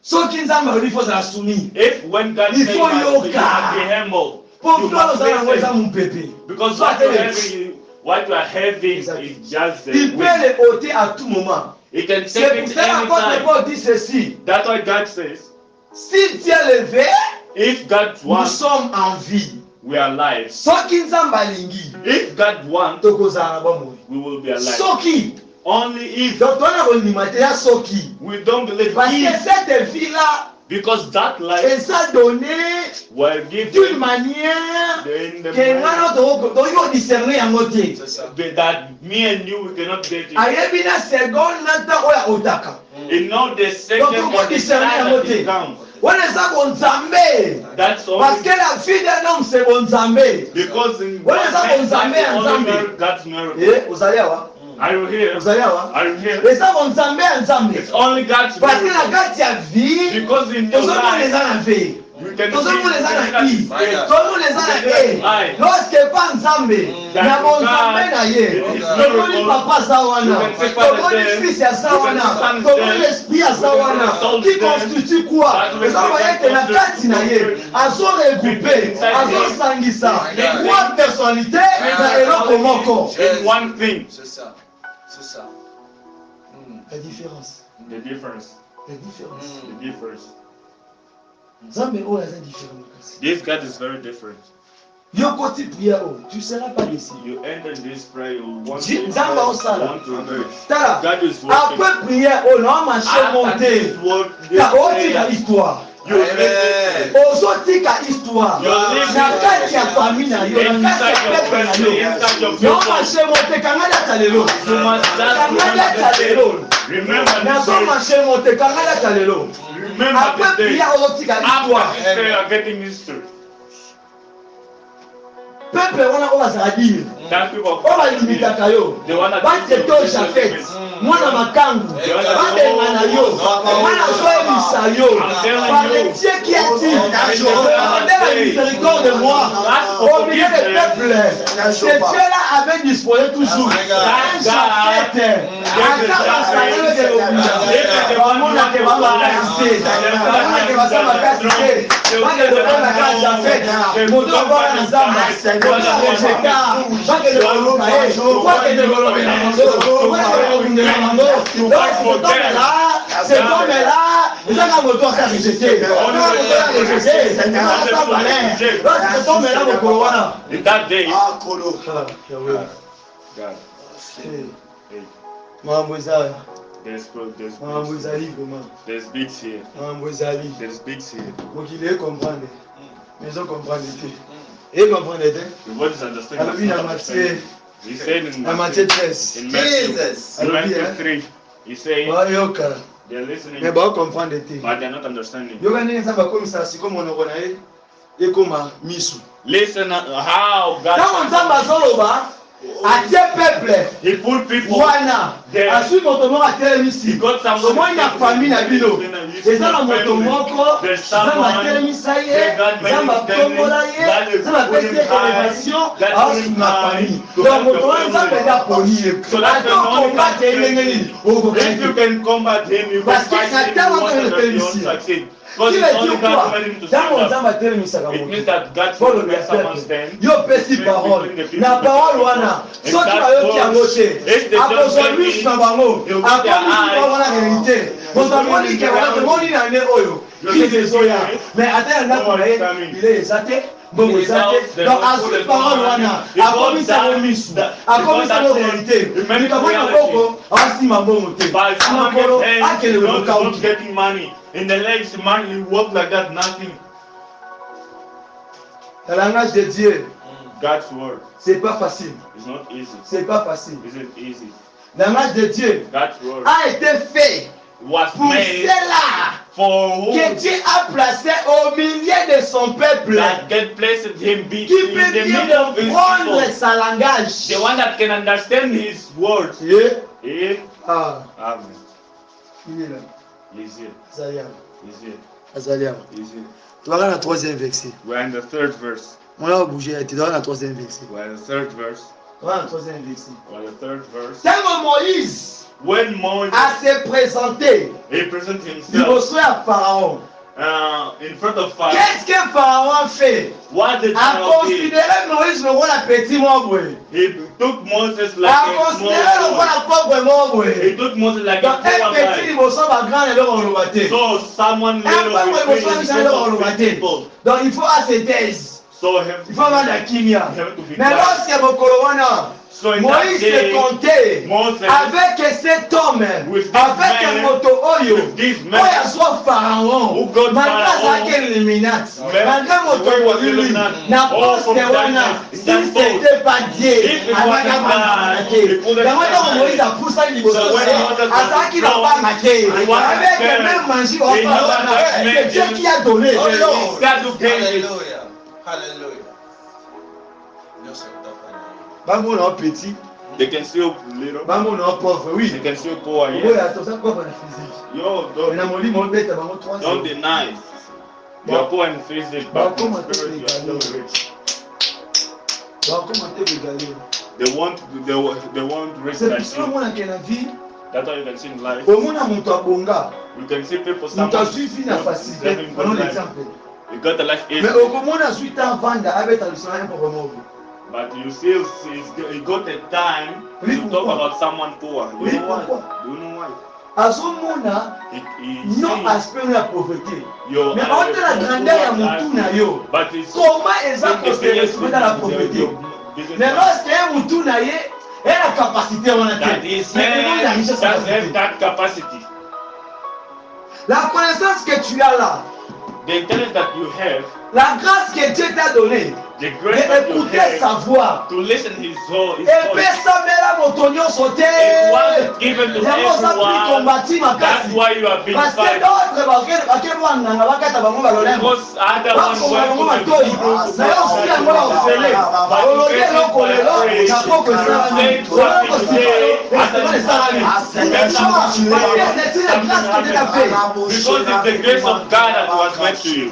soki nzambe alobi fo ozala soumis. If when God Il says faut that you yoka. must be humble, Po you mto must oza yango eza listen. mopepe. Because So what you atele. are having Exactly. is just Il a peut wind. le ôter à tout moment. It can C'est take pour it ça l'apôtre anytime. Paul dit ceci. That's why God says, Si Dieu le veut, if God nous wants, sommes en vie. we are alive. Soki nzambe alingi, If God wants, tokozala na bomoi. we will be alive. Soki, Only if donc tona kondima te ya soki. we don't believe Parce que if, cette vie-là, because that life eza donné will d'une give manière in the que ngana tokoki kodiscerne yango te. C'est ça. that me and you we cannot get it. Ayebi na seconde na ntango oyo akotaka. You know the second Donc, and comment the discerner time yango that te? it comes. wana eza bonzambe. That's Parce only que la vie d'un homme c'est bonzambe. because in What is that God's on time, Zambia it's and only Zambia? God's miracle. Eh, uzali awa? Are you here? Uzali awa? Are you here? eza bonzambe ya nzambe. It's only God's Parce que na miracle. kati ya vie Because in your tozomona life, eza na ve. you can Tozomona eza na i. see that tozomona eza na e. lorsque pa nzambe na bonzambe na ye tomoni papa aza wana tomoni fils aza wana tomoni l'esprit aza wana qui constitue quoi ezoloba ete na kati na ye azoregroupe azosangisa trois personnalité na eloko moko. in one thing. C'est ça. C'est ça. La différence. The difference. La différence. The difference. Nzambe oyo aza différent makasi. This God is very different. Yo koti prière oyo tu seras pas déçu. You enter this prayer, you want Ji- to Nzambe osala. want to pray. Tala God is working. après prière oyo na marché After monter this work, this ta otika prayer, histoire you listen. ozotika histoire You're living na kati ya famille na yo na kati ya peuple na yo na marché monter kanga data lelo You must kanga data lelo remember na this so day. marché monter kanga data lelo Remember après this day. prière ozotika histoire After this prayer, getting history. peuple wana oyo bazala dire That people oyo balimitaka yo they wanna batete oyo jafete mwana makangu babenga na yo mwana azoyebisa yo par le Dieu qui a dit demandez la miséricorde de moi au milieu des peuples ce Dieu là avait disposé toujours un jafete ata basalelo de lokuta bamonake babakanise bamonake baza makasi te bakelobela kaka jafete moto abona na nzamba moto arejeta bakele koluka ye kwakende kolobela bango kwakende kokundela bango Donc, cet homme-là, ils ont un moto à rejeter. Cet homme-là, mon Corona. In that day, Ah, Kolo. God, Mambo ezali, there's mambo ezali vraiment. there's bigs here. Mambo ezali. There's bigs here. Mokili ecomprendre. Mais ils ont comprendre te. Ecomprendre te. The word is understanding. Alobi na Matthieu. He said in Na Matthieu 13. in Matthew, Jesus. in Alobi, Matthew 3, he said bayoka. they're listening, Mais baocomprendre te. but they're not understanding. Yoka ndenge nzambe akomisa siko monoko na ye ekoma misu. Listen how Ntango nzambe God azoloba atie peuple He put people wana there. asui moto moko atelemisi He got someone omoi na famille na bino eza na moto moko There's nzambe someone atelemisa ye that God made nzambe him atombola ye God is nzambe apesi putting high, élévation God is aosi putting na high. famille To donc help moto the wana family. nzambe eza aponi ye So that's the ata only okombate ye ndenge nini If you okokaki can combat him, you can Parce que fight him, Satan you va want te to le you won't faire succeed. Because qui it's veut only dire God quoi who made him to ntango stand nzambe up. atelemisaka It moto means that God Paul should make someone stand. yo pesi parole na parole wana soki bayoki yango te akozwa miso na bango akomisi bango na réalité moto amoni ke wana tomoni na nde oyo kristo ezoya mais ata ya ndako na ye bile eza te mbongo eza te donc azwi parole wana akomisi yango miso akomisi yango réalité likambo na boko aosima mbongo te By someone makolo gets hands, akende not lokauki getting money. In the legs, man, you walk like that, nothing. le langage de Dieu God's word c'est pas facile is not easy. c'est pas facile Isn't easy. le langage de Dieu God's word a été fait was pour made cela for que who? Dieu a placé au milieu de son peuple That can place him qui between peut the bien middle of his comprendre people. sa langage. The one that can understand his words. Yeah. Eh? Ah, Amen. il est là. He's here. Azalia. He's here. Azalia. He's here. Tu vas dans la troisième verset. We're in the third verse. On va bouger. Tu vas dans la troisième verset. We're in the third verse. Tu vas dans la troisième verset. We're in the third verse. Tellement Moïse When Moses a se présenté he presented himself liboso ya Pharaon. in front of Pharaoh, Qu'est-ce que Pharaon fait? what did A Pharaoh do? considéré Moïse le roi la petit membre. He took Moses like A a considéré le roi small la pauvre membre. boy. He took Moses like a Donc un poor petit guy. liboso ba grand eloko oloba te. So someone Un little pauvre between liboso in ya front eloko of oloba big te. people. Donc il faut assez taise. So Il faut avoir de la kimia. you have to be Mais quiet. lorsque mokolo wana So in Moïse that day, se comptait Moses avec cet homme, with this avec man, un moto oyo, with this man, oyo azwa Pharaon, who got malgré Pharaon, azalaki illuminati, mais malgré moto the way was molili, Illuminati, na all from poste wana, darkness, si in that c'était pas Dieu, If it azalaki wasn't abangaka God, te. it wouldn't Yango ntango happen. Moïse apusaki liboso So when se, Moses was azalaki na strong, banga te, he was avec scared. même manger au He knew Pharaon, that man c'est Dieu qui a donné. It is God who gave it. Hallelujah. Hallelujah. Bango na petit, They can still little. bango na pauvre, oui. They can still poor. Oyo Yes. atoza pauvre na physique. Yo, Na don't, molimo obeta bango 3 don't ans. deny. You are poor in physics, but in spirit you are so rich. Bakoma te regaler. They want rich C'est like pour ça you. mona ke na vie, That's why you can see in life. omona moto abonga, You can see people moto someone azwi vie na who's facilité. living good Prenons life. l'exemple. You got a life Mais easy, okomona azwi temps vanda abeta lisolo ya pauvre moko. but you still see you got a time Oui, to talk pourquoi? about someone poor. You Oui, know why? pourquoi? Do you know why? Azomona He non sees aspect ya pauvreté. your Mais entre la grandeur ya mutu na yo, but it's comment eza considéré dans la pauvreté? Mais lorsque un mutu na ye, il a la capacité wana that te. is Mais comment la richesse that capacité? have that capacity. La connaissance que tu as là, The intelligence that you have, la grâce que Dieu t'a donnée, the grace that you d'écouter sa have voix, to listen his voice. epesamela moto nyonso te. It wasn't given to Yango oza pli everyone. kombati That's makasi. why you have been Parce que fighting. d'autres bakende bwanganga bakata bango balolemo. Because other ones Bakonga went bango to the matoi. Hebrews Na yo osi yango na ofele. Olobi eloko lelo na poko esalami. Oloko sikoyo esema esalami. Parce que c'est une grâce que Dieu t'a fait. because it's the grace of God that was meant to you.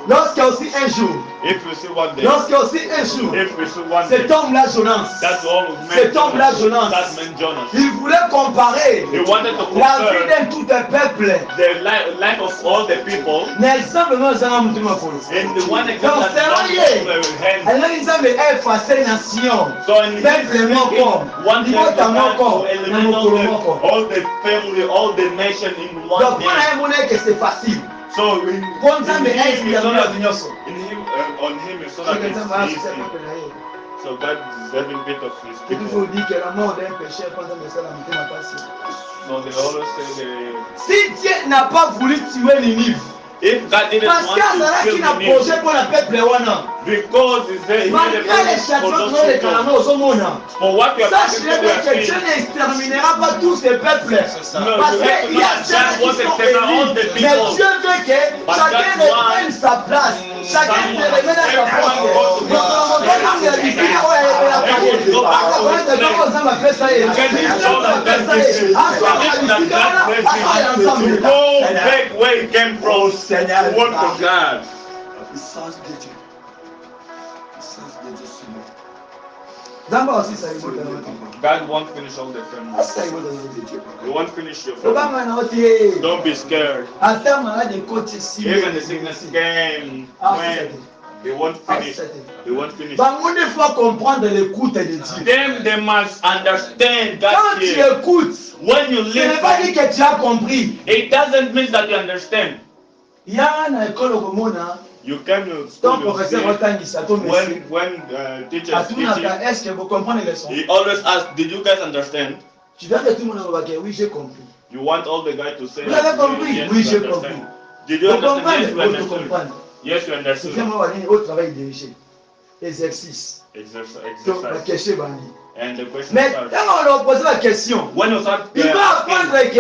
Lorsqu'il y a aussi un jour, if you see one day, lorsqu'il y a aussi un jour, if you see one day, cet homme-là, Jonas, that's all cet homme-là, Jonas, that man Jonas. il voulait comparer He wanted to la vie compare d'un tout un peuple. the life of all the people. N'exemple non zanga mutu mafolo. And the one Donc example c'est that vrai. hand. Alors ils avaient effacé nation. So in Peuple moko. one Niveau ta moko. to Na eliminate mokolo moko. all the family, all the nation in one Donc pour day. un monnaie que c'est facile. So in Pour nzambe him, inspire it's nous not la nyonso. in him, on him, it's not C'est that que nzambe a it's fait easy. peuple na ye. So God is every bit of his J'ai people. toujours dit que la mort d'un pécheur quand on essaie la mutu n'a pas si. So they always say Si Dieu n'a pas voulu tuer Ninive, if God didn't parce want qu'Azara to qui kill n'a Nineveh, projet pour le peuple wana. because he said he made a Malgré les promise for châtiments those que les people. calamars aux hommes. For what you are Sache saying, we are que Dieu saying. n'exterminera pas tous ces peuples. C'est ça. No, Parce you have to qu'il y a know that ceux God qui wants to sont take all the élus. Mais people. Dieu veut que But chacun God wants reprenne sa place. Chacun se remette à sa place. everyone goes to Donc, on va pas dire ici, oh, elle a parlé. Everyone go back to Après, his on va place. dire, on va faire ça. Et Because on it's va all faire that ça. Et God à soi, on va gives. discuter, voilà. À soi, on est ensemble. To go back where he came from, Seigneur, to work for God. Puissance de Dieu. Puissance de Dieu sur nous. Zamba aussi, ça y est, bon, God won't finish all the ah, ça y est, family. bon, He won't finish your on va family. maintenant ôter. Don't be scared. Attends, malade, côté si. Even the sickness came Ah, when he won't finish. He won't finish. Bango il faut comprendre l'écoute de Dieu. Then they must understand Quand God's tu here. écoutes, When you ce n'est pas dit listen, que tu as compris. it doesn't mean that you understand. Il y a une école au monde, You can you ton school, you professeur see, Otangisa, ton monsieur. when teachers À tout le monde, teaching, est-ce que vous comprenez les leçons? he always asks, "Did you guys understand?" Tu veux que tout le monde va dire oui, j'ai compris. You want all the guys to say, Vous avez compris? "Yes, Oui, you j'ai understand." compris. Did you Vous understand? comprenez? Yes, you Vous understood. comprenez. Yes, you C'est understood. vraiment au travail dirigé. Exercice. Donc, la Exercise. question va dire. And the question Mais starts. quand on leur pose la question, When you start il va apprendre que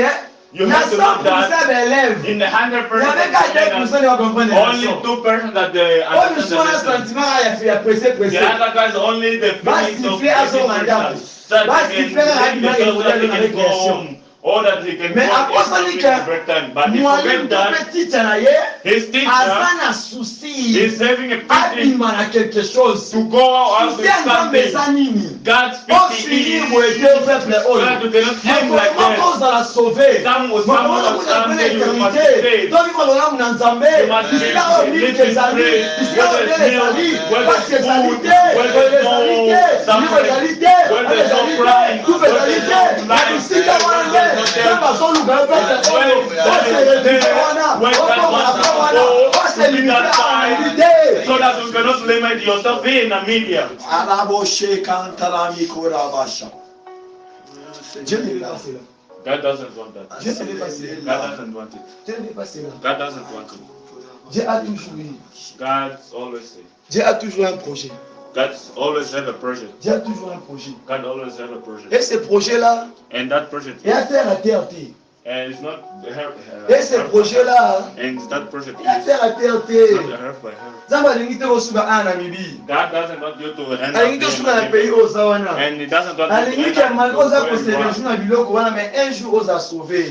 you il y a have to know 100% that d'élèves. in the 100% Il n'y avait qu'à 2% qui vont comprendre les only leçons. 2% that they Oh, nous understand sommes the un lesson. sentiment là, il y a pressé, The pressé. other guys only the Va feelings of siffler à son mandat. that Va they siffler à can la make lumière et themselves so that they regarder can avec go création. home or that they can Mais go après and ça dit eat something break time. But que they moi, forget tout that petit tanaye, his teacher Azan a souci, is having a pity abîme à quelque chose. to go out Souci with à something. Nzambe God's oh, pity fini, is vous êtes au peuple so haut. that you cannot Mais aim like comment that. cause dans la sauver? Some will Mais some comment will vous appelez someday you must be l'éternité? saved. Donc il faut donner mon Nzambe. You must Ici là, on dit que les amis. Ici là, on dit les amis. Parce que égalité. Les égalité. Libre égalité. Les égalité. Tout égalité. La musique à Wanda. Ça va sans nous gagner peuple haut. On s'est réduit wana. On tombe à la fin wana. On s'est limité à la réalité. So that you cannot limit yourself in a media. Araboshe kantalami korabasha. Dieu ne veut pas cela. God doesn't want that. Dieu ne veut pas cela. God doesn't want it. Dieu ne veut pas cela. God doesn't want it. Dieu a toujours eu. God's always say. Dieu a toujours un projet. God's always have a project. Dieu a toujours un projet. God always have a project. Et ce projet-là, And that project, il y a terre à terre. Terre. and it's not Et ce projet-là, and that project il y a is terre à terre. not Terre. half by half. Zamba alingi te kosuka a Namibie. God doesn't want you to end Alingi te kosuka na pays up oza wana. and He doesn't want you Alingi to ke end mal oza up where you kosereju are. na biloko wana mais un jour oza sauvé.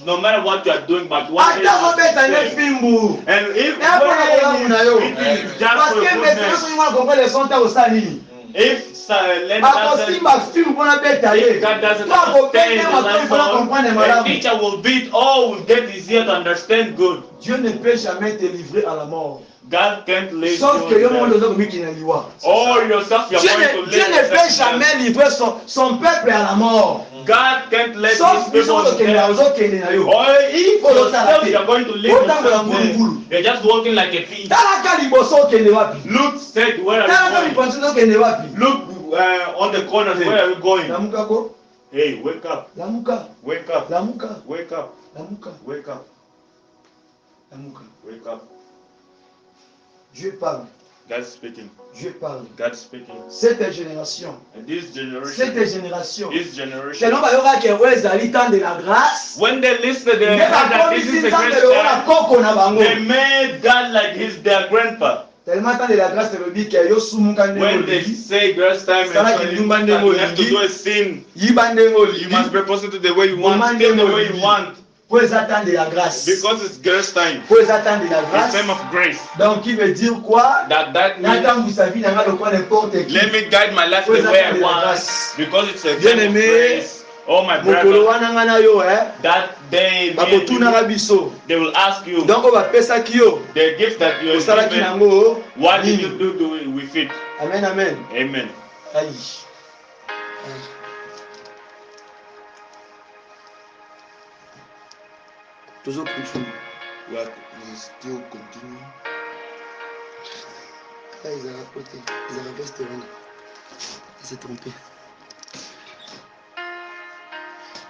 No matter what you are doing, but one day Ata you obeta ne must be saved. fimbu. And if Et après on va when muna yo. it is just Parce for que maintenant goodness, so ngwa comprendre les son ta osali. if Len Akosi doesn't, ma film mpona beta ye. if God doesn't Toi understand bopete the mato mpona comprendre lesson, the malamu. teacher will beat all will get his ear to understand good. Dieu ne peut jamais te livrer à la mort. God can't leave Sauf que you yo to monde death. oza komiki na liwa. Or yourself, you're Dieu going to ne, Dieu live. ne peut yourself to jamais death. livrer son peuple à la mort. God can't let Sauf his biso people ozokende na death. ozokende na yo. Or if Follow yourself that. you're going to live Otambola yourself there, ngulungulu. you're just walking like a thief. Talaka liboso okende wapi? Luke said, where Talaka are you going? liboso okende wapi? Look on the corners, where are you going? Lamuka ko? Hey, wake up, Lamuka. wake up, Lamuka. wake up, Lamuka. wake up, Lamuka. wake up. Dieu parle. God's speaking. Dieu parle. God's speaking. Cette génération. And this Cette generation, génération. this generation, Selon bayoka ke oyo ezali temps de la grâce. when they listen, they Nde heard that this bakomisi is the nzambe great lokola time. koko na bango. They made God like their grandpa. Tellement temps de la grâce elobi ke yo sumuka ndenge When they olingi. say God's time, Sala and kindumba you ndenge have to olingi. do a sin. Yiba ndenge You must olingi. represent it the way you want, Command stay the them way will you want. Pour les attendre de la grâce. Because it's grace time. Pour les attendre de la It's grâce. time of grace. Donc, qui veut dire quoi? That means N'attends vous sa vie dans le coin n'importe qui. let me guide my life Pour the les way I attendre de la want. grâce. Because it's a Bien time of aimé, grace. Oh my mokolo brother, wana ngana yo, that day bakotunaka biso. they will ask you Donc, on va pesaki yo. the gift that you Osalaki given. nango. What did you do with it? Amen, amen. Amen. Aïe. Toujours continue. We still continue. Ah, ils ont rapporté. Ils ont resté là. Il s'est trompé.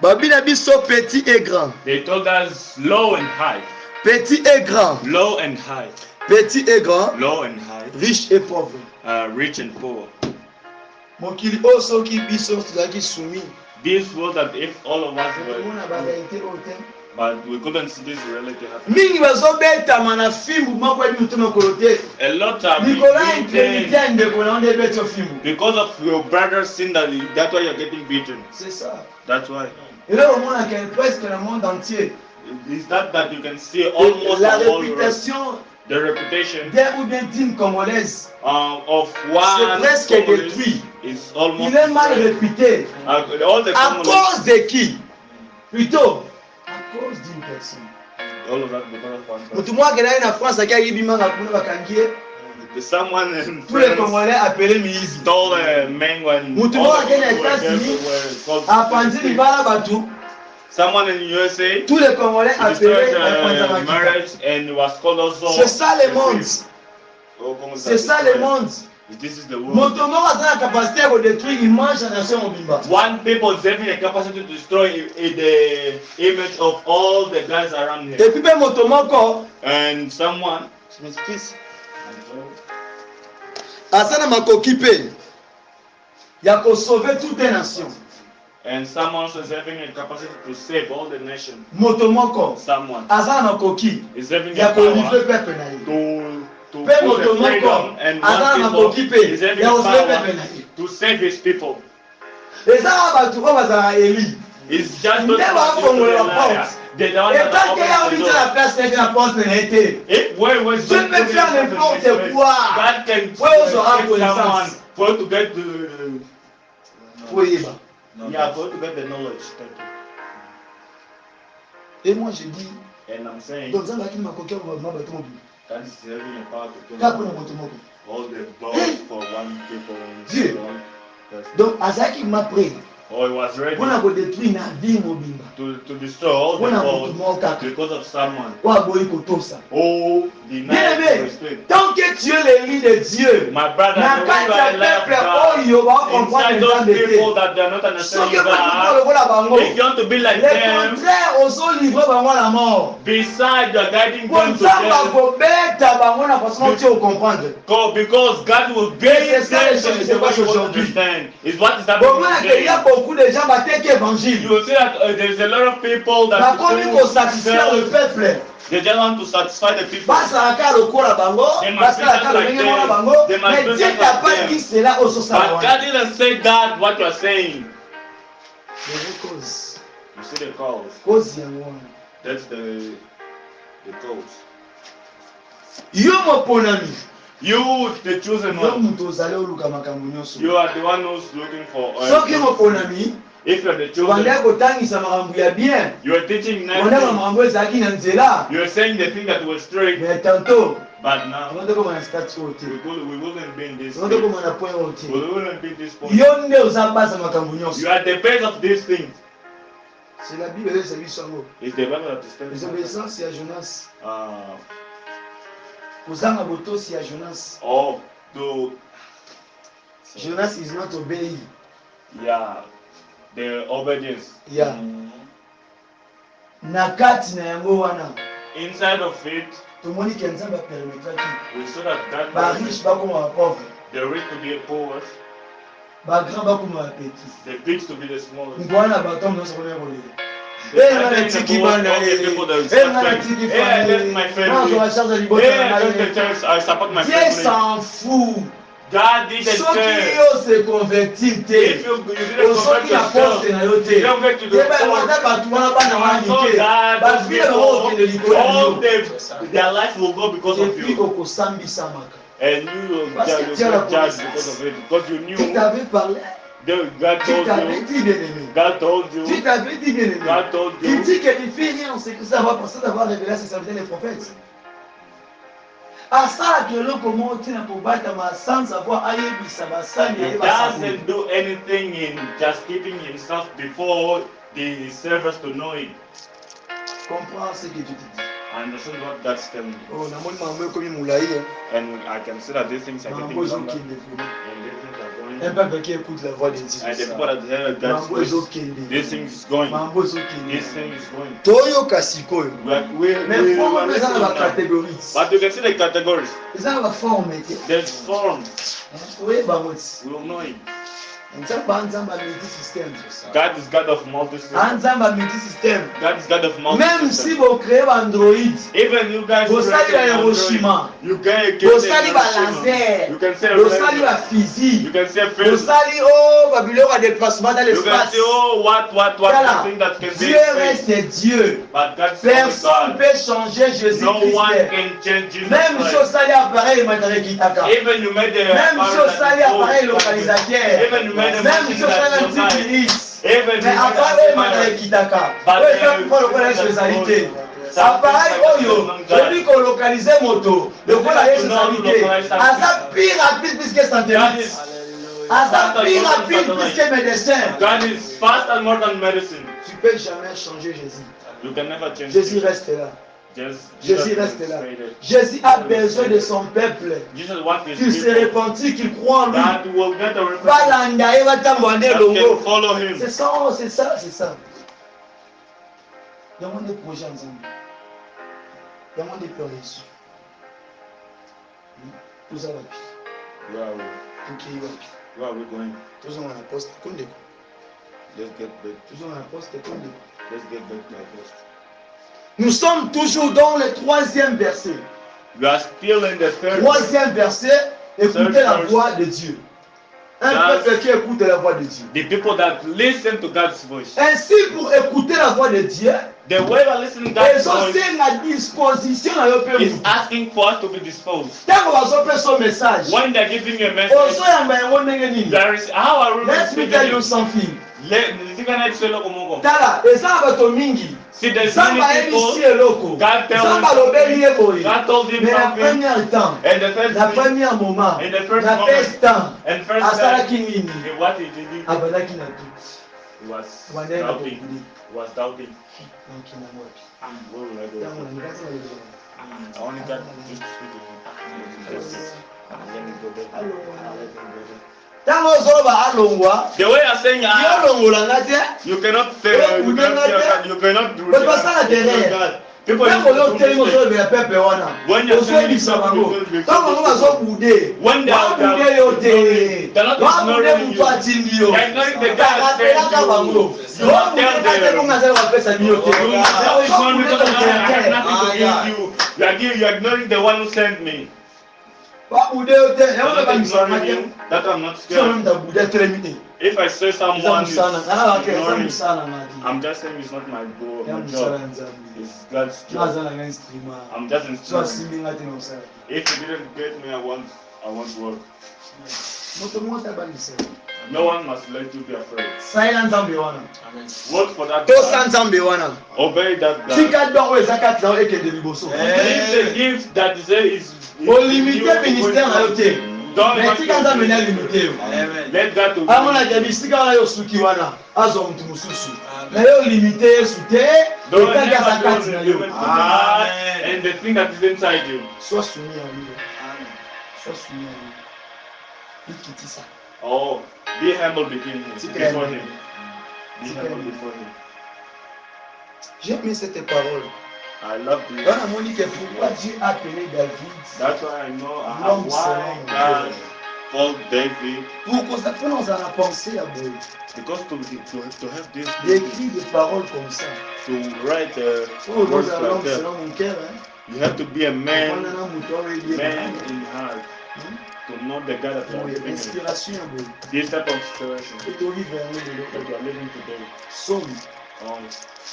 Babina biso petit et grand. They told us low and high. Petit et grand. Low and high. Petit et grand. Low and high. Riche et pauvre. Rich and poor. Mokili oso ki biso tozalaki soumis. This was that if all of us were, Tomona ba réalité oyo te. but we couldn't see this reality happen. Mingi bazobetama na fimbu moko ebi mutu mokolo te. A lot are Nikola being intremité beaten ndeko na onde beto fimbu. because of your brother's sin. That's why you're getting beaten. C'est ça. That's why. Et là au monde presque le monde entier. Is that you can see almost La all réputation the reputation d'un ou d'une team congolaise, of one c'est presque Congolese détruit. is almost Il est mal réputé. all the À Congolese, cause de qui? Plutôt, à cause d'une personne. all of that because of one person. Mutu mwake na na France akaki bimanga kuna bakangie. Someone in Tous les France Congolais appelés Miizi. stole a man when Mutu all mwake the na people were there États-Unis were called apandi to libala batu. someone in USA Tous les Congolais appelés destroyed marriage and was called also. C'est ça le monde. C'est ça le monde. This is the world. Moto moko aza na capacité ya kodétruire image ya nation mobimba. One people is having a capacity to destroy the image of all the guys around him. Et puis mpe moto moko And someone aza na makoki mpe ya kosauve toute nation. is having a capacity to save all the nation. Moto moko Someone aza na makoki is having ya a power kolivre peuple na ye. to Mpe put moto the freedom moko and aza na one makoki people mpe is having ya a kosauve peuple power na ye. to save his people. Eza na bato oyo bazalaka eli. It's just Nde bakongola porte. They don't Et tant qu'il y a want envie to de la place avec la porte na ye te. If where was Dieu peut faire n'importe quoi. God can Ouais, on aura get connaissance. someone for to get the Oyeba. yeah for to get the knowledge. Et moi je dis, And I'm saying donc nzambe akini makoki ya kobima bato mobima. God is having a power to Kaka kill mpona moto moko. all the blood for one people. Dieu. One person. Donc azalaki ma près Oh, he was ready mpona kodétruire na vie mobimba. to destroy all the Mpona moto world moko kaka because of someone oyo aboyi kotosa. who Bien denied aimé, the respect. tant que tu es l'ennemi de Dieu, My brother, na the way kati you ya are alive, peuple God, oyo bakomprendre inside those nzambe te. people that they are not Soki understanding bakoki God, lokola bango, if you want to be like le them, contraire ozolivre bango na mort. beside you are guiding Po them to nzambe death, akobeta bango na façon oyo okomprendre. because God will Et bring c'est ça them les choses to qui the se way passent you want to aujourd'hui. understand. Is what is Bon, moi, happening il y a today. beaucoup de gens battent évangile. You will see that there is a lot of people that Bakomi kosatisfaire le peuple. they just want to satisfy the people. Basalaka lokola bango, They must basalaka be just lolenge mona like bango, them. They must mais be Dieu just t'a like pas them. dit cela au sosala But wana. God didn't say that what you are saying. Les causes. You see the cause. Cause yango wana. That's the cause. Yo moponami. You, the chosen Yo one, mutu ozali oluka makambo nyonso. you are the one who's looking for. Soki moponami, If you are the chosen, obandaki kotangisa makambo ya bien. you are teaching Obandaki nothing. makambo ezalaki na nzela. You are saying the thing that was straight, Mais tantôt, but now tozonde koma na stati oyo te. we wouldn't be in this. Tozonde State. koma na point oyo te. We wouldn't be in this point. Yo nde oza basa makambo nyonso. You are the base of these things. C'est la Bible eleza biso yango. It's the Bible that is telling us. Désobéissance ya Jonas. Uh, Kozanga botosi ya Jonas. or to Jonas is not obeying. yeah, the obedience. Yeah. Na kati na yango wana. Inside of it, Tomoni ke Nzambe apermetaki. we saw that God Ba was riche bakoma ba pauvre. the rich to be the poor, Ba grand bakoma ba petit. the big to be the smallest. Ngwana bato nyonso kona kolela. The Eh second ngana is tiki the bana all the eh. people that Eh ngana respect tiki me. Yeah, that's my famille. Moi je family. recharge libota Yeah, na I go to ngai. church. I support my Dieu family. s'en fout. God didn't soki say. yo se convertir te If you didn't osoki convert na poste yourself, na yo te you don't get to the yeba point. ata bato wana bana wana So mike that those bavile bango okende people, likolo all na their life will go because yo of epuis you. okosambisama And you will Parce que get tu as la judged connaissance. because of it. Because you tu knew t'avais parlé God tu told t'avais you. dit bien aimé God told tu you. t'avais dit bien aimé God told il you. dit qu'il ne fait rien en sécurité d'avoir pensé d'avoir révélé à ses serviteurs les prophètes asalaka eloko moko ntina kobatama sans avoir ayebisa basali He yaye basali doesn't do anything in just keeping himself before the servers to know it. comprends ce que Dieu te dit I understand what God's telling you. oh namoni mambo ekomi molai And I can see that these things are getting mambo longer. ezokende vile And these things are going. un peuple qui écoute la voix de Dieu And the people that hear God's mambo voice, ezokende this thing is going. mambo ezokende This thing is going. toyoka sikoyo mais forme are eza na listening now. bacatégories But you can see the categories. eza na baforme te There's form. oyeba yango ti We will know it. nzambe anzambe amulti système God is God of multi-system. anzambe amulti système God is God of même si multi-system. bocrée baandroid Even you guys bosali created an bahiroshima Android, you can bosali You balaser can say bosali laser. bafusil You can say film. bosali o babiloko ya déplacement dans You can l'espace say, oh, what Voilà. the thing that can be Dieu explained. reste Dieu But God's only personne ne God. peut changer Jésus No one Christ can change Jesus même si Christ. osali appareil matériel kitaka Even you made the même si osali appareil Even localisateur you made the même si machine osali that un was petit high. ministre Even mais appareil matériel kitaka oyo eza mpo lokola yesu ezali te appareil oyo oyebi kolokalize moto lokola yesu ezali te aza plus rapide puisque God scientifique is aza plus rapide puisque médecin God is faster more than medicine. tu peux jamais changer Jésus You can never change Jésus Jesus. reste là Jesus Jésus reste là stay there. Jésus a besoin de son peuple Jesus wants his qu'il se people repentit qu'il croit en lui that will get a repentance, balanda ye batambola nde that can elongo follow him. c'est ça c'est ça c'est ça yango nde projet ya nzambe yango nde plan yesu toza wapi Where are we? tokei wapi Where are we going? tozonga na poste kondeko Let's get back. tozonga na poste kondeko Let's get back to our post. nous sommes toujours dans le troisième verset We are still in the third. troisième verset écoutez la voix de Dieu un peuple qui écoute la voix de Dieu The people that listen to God's voice. ainsi pour écouter la voix de Dieu The way we are listening to God's voice ezosenga disposition na yo mpe is mutu asking for us to be disposed. ntango bazopesa o message When they're giving you a message, ozoyamba yango ndenge nini there is how are we let me tell you something tala eza na bato mingi See, there's nzambe many ayebisi people. eloko God tells nzambe him alobeli ye boye God told him mais na something. première temps And the first na thing, première moment in the first na moment, first temps and first asalaki time, nini what he did, abandaki na doute he was wandai na doubting. kokuli He was doubting. nakina wapi Where will I go? ntango na mikasi na lelo I only got just to speak to him. Just it. Let me go there. Hello. Let me go there. ntango ozoloba alongwa The way you're saying, yolongolanga te you cannot say, you cannot do bato basala derrière People ntango oyotelemi ozolobela pepe wana ozoyebisa bango ntango bango bazobude wabude yo te wabude moto atindi yo rapelaka bango obudeka te bongo azali bapesa bino te You are ignoring the one who sent me. wabude yo te yango I'm not bakangisaka ignoring te you. That I'm not sono scared. mutabude atelemi te If I say eza someone is mosala nalabaka eza ignoring, mosala maki I'm just saying it's not my goal, ya my mosala ya job. nzambe It's God's nga job. aza nanga instrument I'm just so instrument. asimbinga te na mosala If you didn't get me, I want work. moto moko tabangisa No one must let you be afraid. salela nzambe wana Work for that tosa God. nzambe wana Obey that God. tika don oyo eza kati na yo ekende liboso If the gift that is there is olimite ministère na yo te don't mais tika nzambe na limite yo let God to amonaka bisika wana yo suki wana azwa motu mosusu na yo limite yesu te don't etaki aza never kati na do yo limit to God and the thing that is inside you. sois soumis à lui sois soumis à lui ikitisa Oh, be humble before him. Tika Before ya him. Be Tika humble ya before him. j'ai aimé cette parole I love you. wana moni ke pourquoi Dieu a appelé David That's why I know L'homme why selon God Dieu. called David, mpona oza na pensée ya boye because to have this d'écrire des paroles comme ça to write oyo words ozala like l'homme that, selon mon cœur you have to be a man ofanda na moto oyo in heart. To know the God that you are Oui, living in. inspiration. Oui. This type of inspiration Et tu vis vers that you are living today. Somme. Um,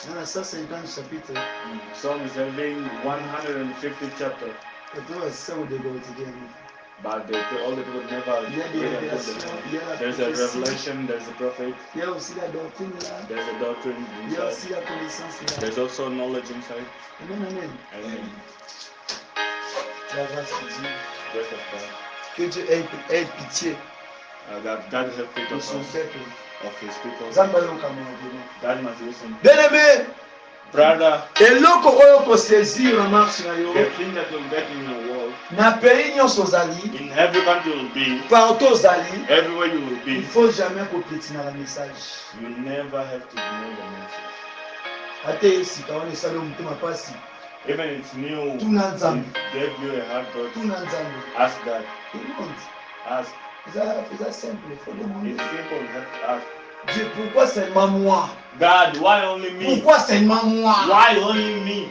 Dans la 150 chapitres. Psalm is having 150 chapters, Et toi, ça vous décortiquez. but all the people never Il y a des read and put révélations, them. il y a la There's a prophétie, revelation, there's a prophet, il y a aussi la doctrine là, there's a doctrine il y a aussi inside, la connaissance là. there's also knowledge inside, Amen, amen. and La grâce de Dieu. grace of God. Que Dieu ait pitié That God has pity de of son us, peuple. of His people. Zamba yoka mwa. God must listen. Bien-aimé, Brother, eloko oyo kosaisir na marche na yo the thing that will get in your world, na pays nyonso ozali in every country you will be, partout ozali, everywhere you will il be, faut jamais kopitina na message. you never have to ignore the message. Ate esika wana esali yo motema pasi, Even it's new, tuna Nzambe, it gave you a hard God. tuna Nzambe. Ask God. Demande. Ask. Eza simple, il faut demander. It's simple, you have to ask. Dieu, pourquoi seulement moi? God, why only me? Pourquoi seulement moi? Why only me?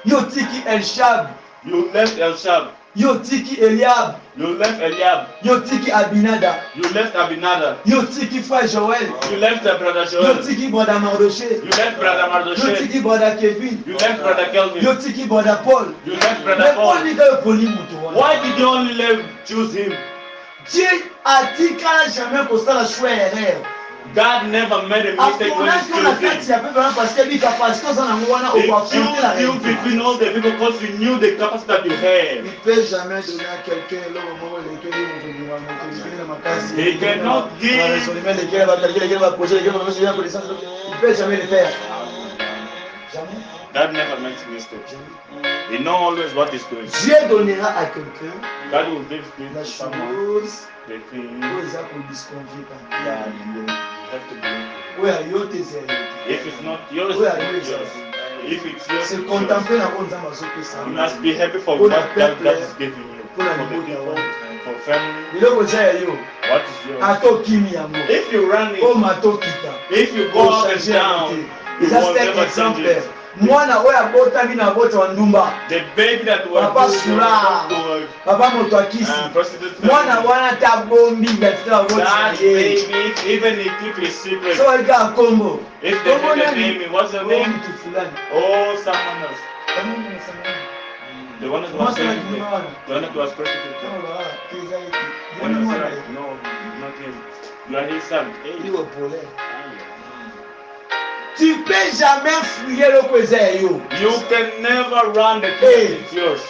Yo tiki Elshab, You left Elshab. yo tiki Eliab, You left Eliab. yo tiki Abinada, You left Abinadab. yo tiki frère Joël, You left brother yo Joel. tiki brother Mardoché, You left brother yo Mardosheth. tiki brother Kevin, You left brother Kelvin. yo tiki brother Paul. You left brother Mais Paul. Paul dit que poli mutu wana. Why did you only choose him? Dieu atikala jamais kosala choix erreur. God never made a mistake when Aponaki he yo na chose him. kati ya pepe wana parce que bika parce que oza nango wana He okakonte la chose you réalité. between all the people because he knew the capacity that you have. Il peut jamais donner à quelqu'un eloko moko lekeli mokonzi wa moto lekeli na makasi. He cannot give. Na raisonnement lekeli ba projet lekeli ba projet ya connaissance. Il peut jamais le faire. Jamais. God never makes mistakes. Jamais. He knows always what he's doing. Dieu donnera à quelqu'un God will give la to someone chose the thing oyo eza kodisconvie that kaka. you have to believe. Oyo ayo te eza yo te. If it's not yours, Oyo it's ayo not eza yours. yo. If it's yours, Se it's yours. contempler na ko nzambe azopesa. You must be happy for Pour what le God peuple, is giving you. pour la For the liberté, people, ouais. for family. Biloko eza ya yo. What is yours? Atokimi yango. If you run O it, matokita. if you go up and down, you eza will c'est never change exemple. it. Mwana oyo abotami na bota wa ndumba. The baby that was Papa Sura. Papa moto akisi. prostitute. Mwana wana tabombi ngatita wa bota That ye. baby, even if it is secret, So ika kombo. if they know the name, what's the name? Mtu fulani. Oh, someone else. Kama ni samani. The one that was Mwasa na prostitute. kimwana. The one that was prostitute. Kama kiza hiki. When Yeye you mwana. say, no, not him. You are his son. Hey. Iwe pole. Tu peux jamais fouiller le eza ya yo. You can never run the thing Hey. that is yours.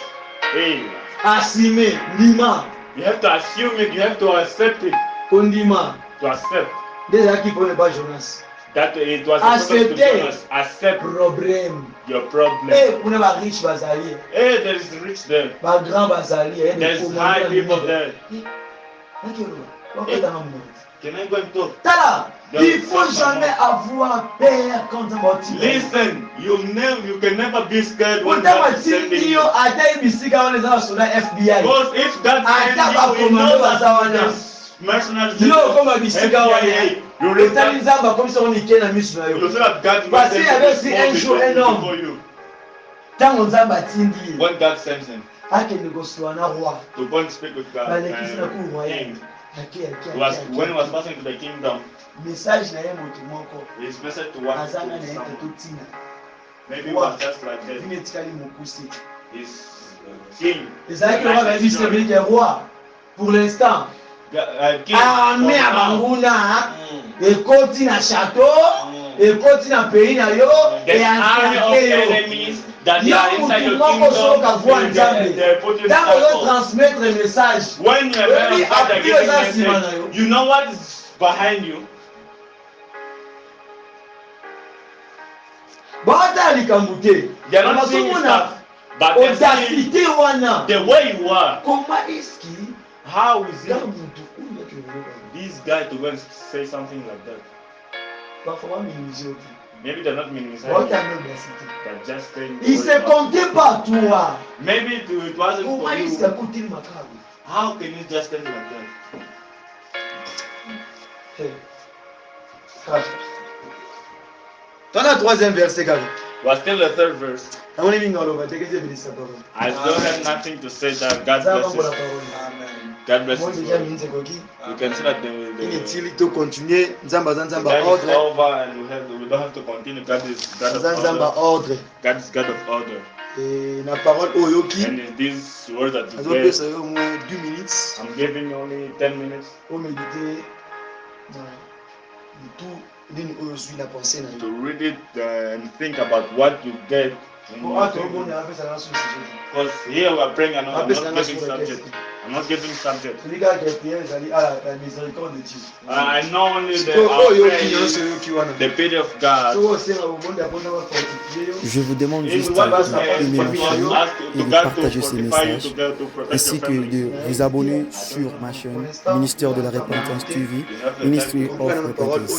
Hey. Assumer, ndima, You have to assume it. You have to accept it. kondima. To accept Déjà qui prenait pas Jonas. that it was supposed to Accepter. Jonas. Accept Problème. your problem. Eh, on est pas riche bazali. Hey, there is rich there. Pas grand bazali. There's high people there. Can I go and talk? Tala, il faut jamais avoir peur quand on va tirer. Listen, you can never be scared when Pourtant, God is sending si you. yo ata ibisika on les a sur la FBI. Because if God Ata sends ba you, you know komando that bazawana. there's mercenaries. Yo koma bisika wana. FBI, you Le realize tali nzamba comme ça on est na misu na you yo. know that God Parce will qu'il y avait aussi send un jour un homme. before you. Tango nzamba atindi. When God sends him Akende kosula na roi. to go and speak with God, Balekisi na ku royal. king, when he was passing to the kingdom, Message na ye moto moko. his message to one Azanga na ye someone. totina. Maybe it was just like that. Vime tikali mokusi. His king. Ezalaki roi ba biso belike roi. Pour l'instant. King. Armée ya banguna. Ekoti na château. Ekoti na pays na yo. The army of Et yo. enemies that Yo are inside your mutu moko soka voix kingdom, nzambe. they put you in Tango yo cycle. transmettre message. When you are Maybe very outside appuie giving eza nsima na yo. message, you know what is behind you. Baata likambo te. They are not seeing stuff, but they are seeing audacité wana. the way you are. Comment est-ce qu'il How is dans it mutu oyo ke this guy to go and say something like that? parfois minimiser aussi. Maybe they're not minimizing Baata it, na audacité. they're just saying. Il se comptait pas toi. Maybe it wasn't Comment for est-ce you. qu'il côté macabre? How can you just tell like that? Hey. Dans la troisième verset, gars. But still the third verse. On est mis dans l'eau, va te dire que c'est sa parole. I don't have nothing to say that God Ça va bless pour la you. parole. Amen. God bless moi you. déjà minzi ekoki You can see that inutile tocontinue nzambe aza the nzambe time is ordre over and we don't have to continue. God is God aza of nzambe order. ordre God is God of order. na parole oyo oyoki And in these words that you gave, azopesa yo moins 2 minutes I'm giving you only 10 minutes omédite na tout nini oyo ozwi na pensé na to yo read it and think about what you get. po ata obonde apesaka susi Because here we are praying and I'm not apesaka giving subject. I'm not giving subject. soki kaka priere ezali la miséricorde de Dieu I know only the, sikoyo our oyoki prayer nyonso is oyoki wana the pity of God. soki osenga obonde apona bafortifie yo Je vous demande If juste we want de to aimer ma chaîne ask et to de God to partager ces fortify you, messages, to protect ainsi your que family. de vous abonner sur ma chaîne Ministère de la Repentance TV, Ministry of Repentance.